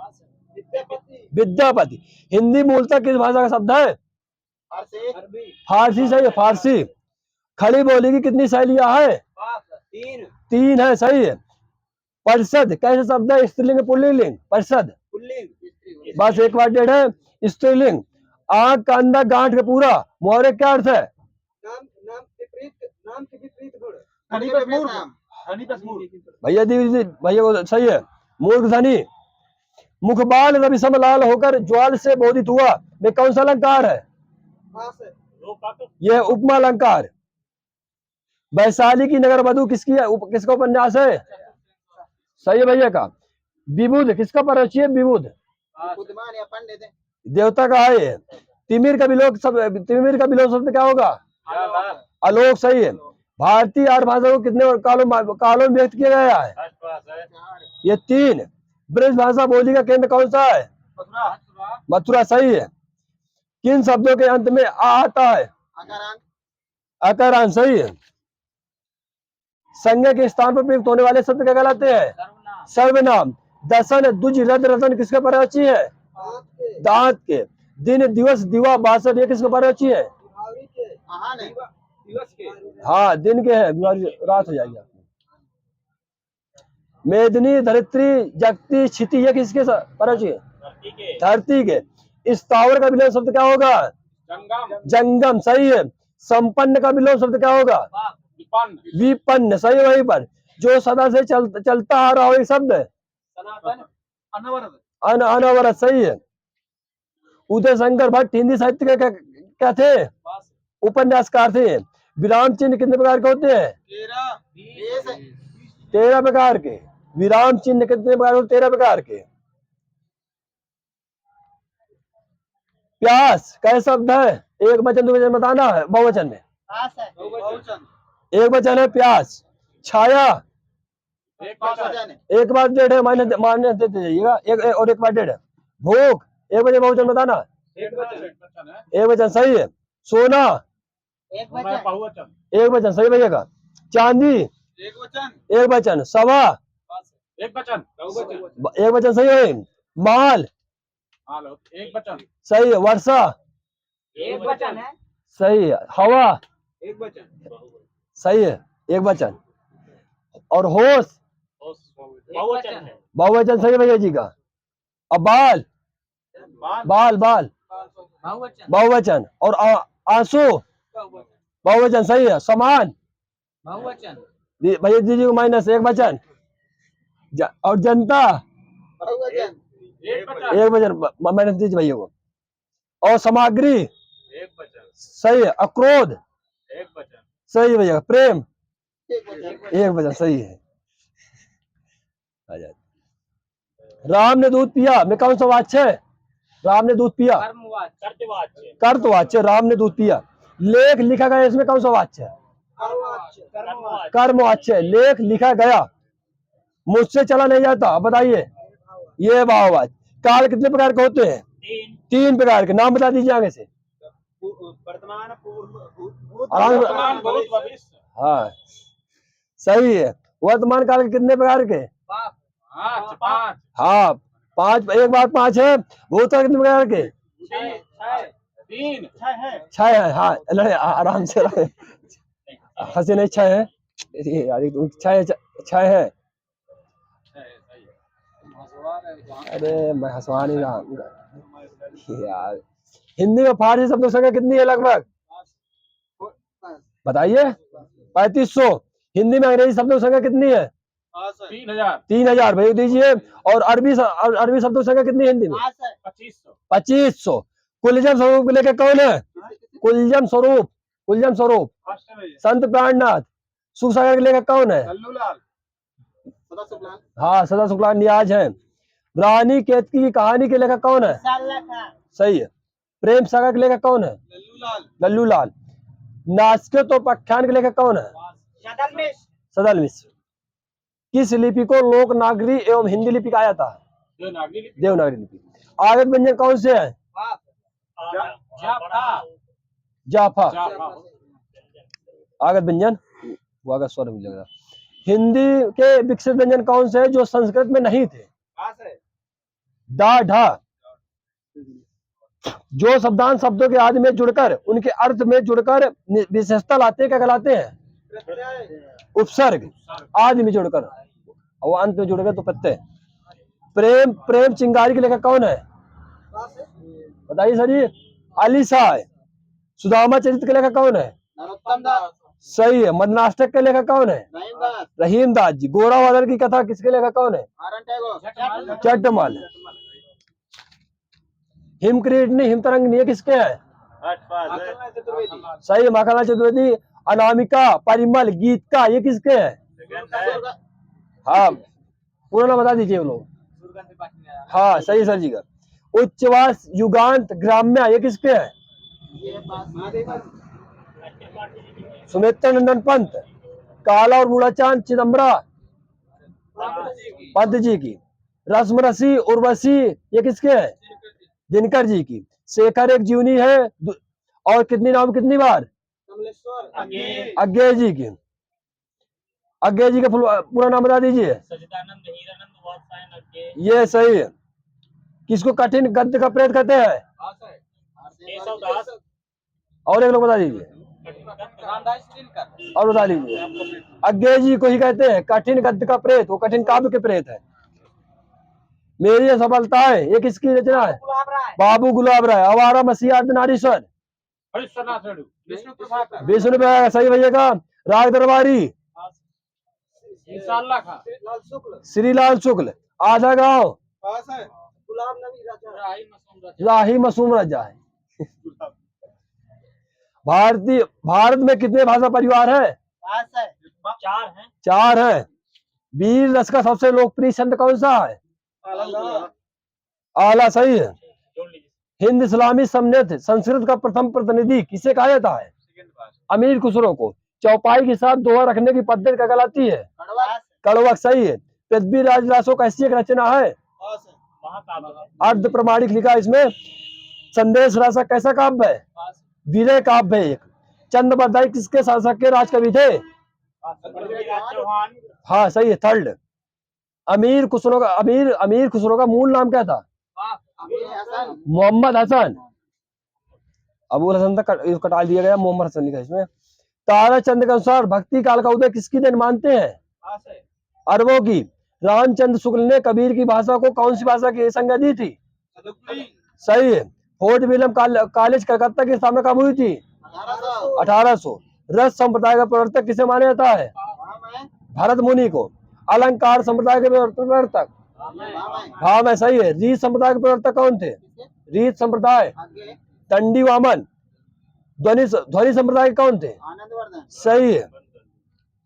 विद्यापति। हिंदी मूलतः किस भाषा का शब्द है? फारसी। सही है, फारसी। खड़ी बोली की कितनी शैलियां है? तीन। तीन है। सही है। परिषद कैसे शब्द है? स्त्रीलिंग पुल्लिंग? परिषद। पुल्लिंग। बस एक बार डेढ़ है। स्त्रीलिंग। आंख का अंदर गांठ के पूरा मोहरे क्या अर्थ है? नाम नाम विपरीत, नाम के विपरीत गुण। भैया दी भैया को सही है। मूर्ख धनी। मुखबाल रवि समलाल होकर ज्वाल से बोधित हुआ, वे कौन सा अलंकार है? यह उपमा अलंकार। वैशाली की नगर वधु किसका उपन्यास है? सही है भैया का। विबुध किसका परिचय? विबुध देवता का है ये। तिमिर का विलोक शब्द क्या होगा? आलोक। सही है। भारतीय आर्य भाषा को कितने कालों में व्यक्त किया गया है? ये तीन। ब्रज भाषा बोली का केंद्र कौन सा है? मथुरा। सही है। किन शब्दों के अंत में आ आता है? अकारांत। सही है। संज्ञा के स्थान पर प्रयुक्त होने वाले शब्द क्या कहलाते हैं? सर्वनाम। दसन दुज रद रतन किसका पर्यायवाची है? दांत के। दिन दिवस दिवा बासठ ये किसका पर्यायवाची है? हाँ दिन के है, रात हो जाएगी आपकी। मेदिनी धरित्री जगती क्षिति ये किसके पर्यायवाची है? धरती के। स्थावर का विलोम शब्द क्या होगा? जंगम। सही है। संपन्न का विलोम शब्द क्या होगा? विपन्न। सही। वहीं पर जो सदा से चलता आ रहा हो एक शब्द अनवरत। सही है। उदय शंकर भट्ट हिंदी साहित्य के क्या थे? उपन्यासकार थे। विराम चिन्ह कितने प्रकार के होते हैं? 13 प्रकार के। विराम चिन्ह कितने प्रकार के? 13 प्रकार के। प्यास कैसा शब्द है? एक वचन दो वचन बताना है। बहुवचन में एक वचन है प्यास। छाया एक बार डेढ़ है, मान्य देते जाइएगा। एक बार डेढ़ है। भूख एक वचन बहुवचन बताना। एक वचन। सही है। सोना एक वचन। सही भैया। चांदी एक वचन। सवा एक वचन। सही है। माल एक वचन। सही है। वर्षा एक वचन है। सही है। हवा एक वचन। सही है। एक वचन। और होश बहुवचन है। बहुवचन। सही भैया जी का। अब बाल बहुवचन। और आंसू बहुवचन। सही है। समान बहुवचन भैया दीजिए माइनस एक वचन। और जनता एक वचन माइनस दीजिए भैया को। और सामग्री एक वचन। सही है। अक्रोध एक वचन। सही है भैया। प्रेम एक वचन सही है। आ जाए। राम ने दूध पिया में कौन सा वाच्य है? राम ने दूध पिया कर्मवाच्य कर्तवाच्य। कर्तवाच्य। राम ने दूध पिया। लेख लिखा गया इसमें कौन सा वाच्य है? कर्मवाच्य कर्मवाच्य। लेख लिखा गया। मुझसे चला नहीं जाता। अब बताइए ये भाववाच्य। काल कितने प्रकार के होते हैं? तीन प्रकार के। नाम बता दीजिए आगे से। वर्तमान, पूर्व, आराम से। वर्तमान, भूत, भविष्य। हाँ सही है। वर्तमान काल के कितने प्रकार के? पांच। हाँ पांच। एक बार पांच है। भूतकाल कितने प्रकार के? तीन। छह है। हाँ लड़े आराम से रहे। हंसी नहीं। छह है यार। छह है। अरे मैं हंसवा नहीं रहा यार। हिंदी में फारसी शब्दों की संख्या कितनी है लगभग? बताइए। 3500। हिंदी में अंग्रेजी शब्दों की संख्या कितनी है? 3000। 3000 भेज दीजिए। और अरबी शब्दों की संख्या कितनी है हिंदी में? 2500। 2500। कुलजम स्वरूप के लेकर कौन है? कुलजम स्वरूप। कुलजम स्वरूप संत प्राणनाथ। सुख सागर के लेकर कौन है? हाँ सदा शुक्ला नियाज है। रानी केतकी की कहानी के लेखक कौन है? सही है। प्रेम सागर के लेखक कौन है? लल्लू लाल। नास्कित और पख्यान के लेखक कौन है? सदल मिश्र। किस लिपि को लोक नागरी एवं हिंदी लिपि कहा जाता है? देवनागरी लिपि। आगत व्यंजन कौन से है? जाफा। आगत व्यंजन वो आगत स्वर भी लग रहा। हिंदी के विकसित व्यंजन कौन से हैं जो संस्कृत में नहीं थे? डा ढा। जो शब्दांश शब्दों के आदि में जुड़कर उनके अर्थ में जुड़कर विशेषता लाते क्या कहलाते हैं? उपसर्ग। आदि में जुड़कर और अंत में जुड़ गए तो प्रत्यय। प्रेम प्रेम चिंगारी के लेखक कौन है? बताइए सर जी। आलिशा है। सुदामा चरित्र के लेखक कौन है? सही है। मदनाष्टक के लेखक कौन है? रहीम दास जी। गोरा बादल की कथा किसके लेखक कौन है? चट्टमल। हिमक्रीटनी हिमतरंगिनी ये किसके है? सही है। माखनलाल चतुर्वेदी। अनामिका परिमल गीत का ये किसके है? हाँ पूरा नाम बता दीजिए वो लोग। हाँ सही सर जी का। उच्चवास युगांत ग्राम्य ये किसके है? सुमित्र नंदन पंत। काला और बूढ़ा चांद चिदम्बरा पंत जी की। रस्म रसी उर्वशी ये किसके है? दिनकर जी की। शेखर एक जीवनी है और कितनी नाम कितनी बार? अज्ञे जी की। अज्ञे जी का पूरा नाम बता दीजिए। ये सही है। किसको कठिन गद्य का प्रेत कहते हैं? और एक लोग बता दीजिए। और बता दीजिए। अज्ञे जी को ही कहते हैं कठिन गद्य का प्रेत। वो कठिन काव्य के प्रेत है। मेरी ये सफलता है ये किसकी रचना है? बाबू गुलाब राय। आवारा मसीहा अर्धनारीश्वर विष्णु प्रयाग। सही भैया का। राग दरबारी श्रीलाल शुक्ल। आधा गांव राही मासूम राजा है। भारत में कितने भाषा परिवार है? 4 है। वीर रस का सबसे लोकप्रिय छंद कौन सा है? आला। सही है। हिंद इस्लामी समन्वय संस्कृत का प्रथम प्रतिनिधि किसे कहा जाता है? अमीर खुसरो को। चौपाई के साथ दोहा रखने की पद्धति क्या कहलाती है? कड़वक। सही है। पृथ्वीराज रासो कैसी एक रचना है? अर्ध प्रमाणिक लिखा। इसमें संदेश रासा कैसा काव्य है? विनय काव्य है एक। चंद बरदाई किसके शासक के राज कवि थे? हाँ सही है। थर्ड। अमीर खुसरो का मूल नाम क्या था? मोहम्मद हसन। अबुल हसन तक कटा दिया गया। मोहम्मद हसन लिखा इसमें। ताराचंद के अनुसार भक्ति काल का उदय किसकी दिन मानते हैं? अरबों की। रामचंद्र शुक्ल ने कबीर की भाषा को कौन सी भाषा की संज्ञा दी थी? सही है। फोर्ट विलियम कॉलेज कलकत्ता की स्थापना कब हुई थी? 1800। रस संप्रदाय का प्रवर्तक किसे माना जाता है? भरत मुनि को। अलंकार संप्रदाय के प्रवर्तक हाँ मैं सही है। रीत संप्रदाय के प्रवर्तक कौन थे? रीत संप्रदाय दंडी वामन। ध्वनि संप्रदाय के कौन थे? सही है।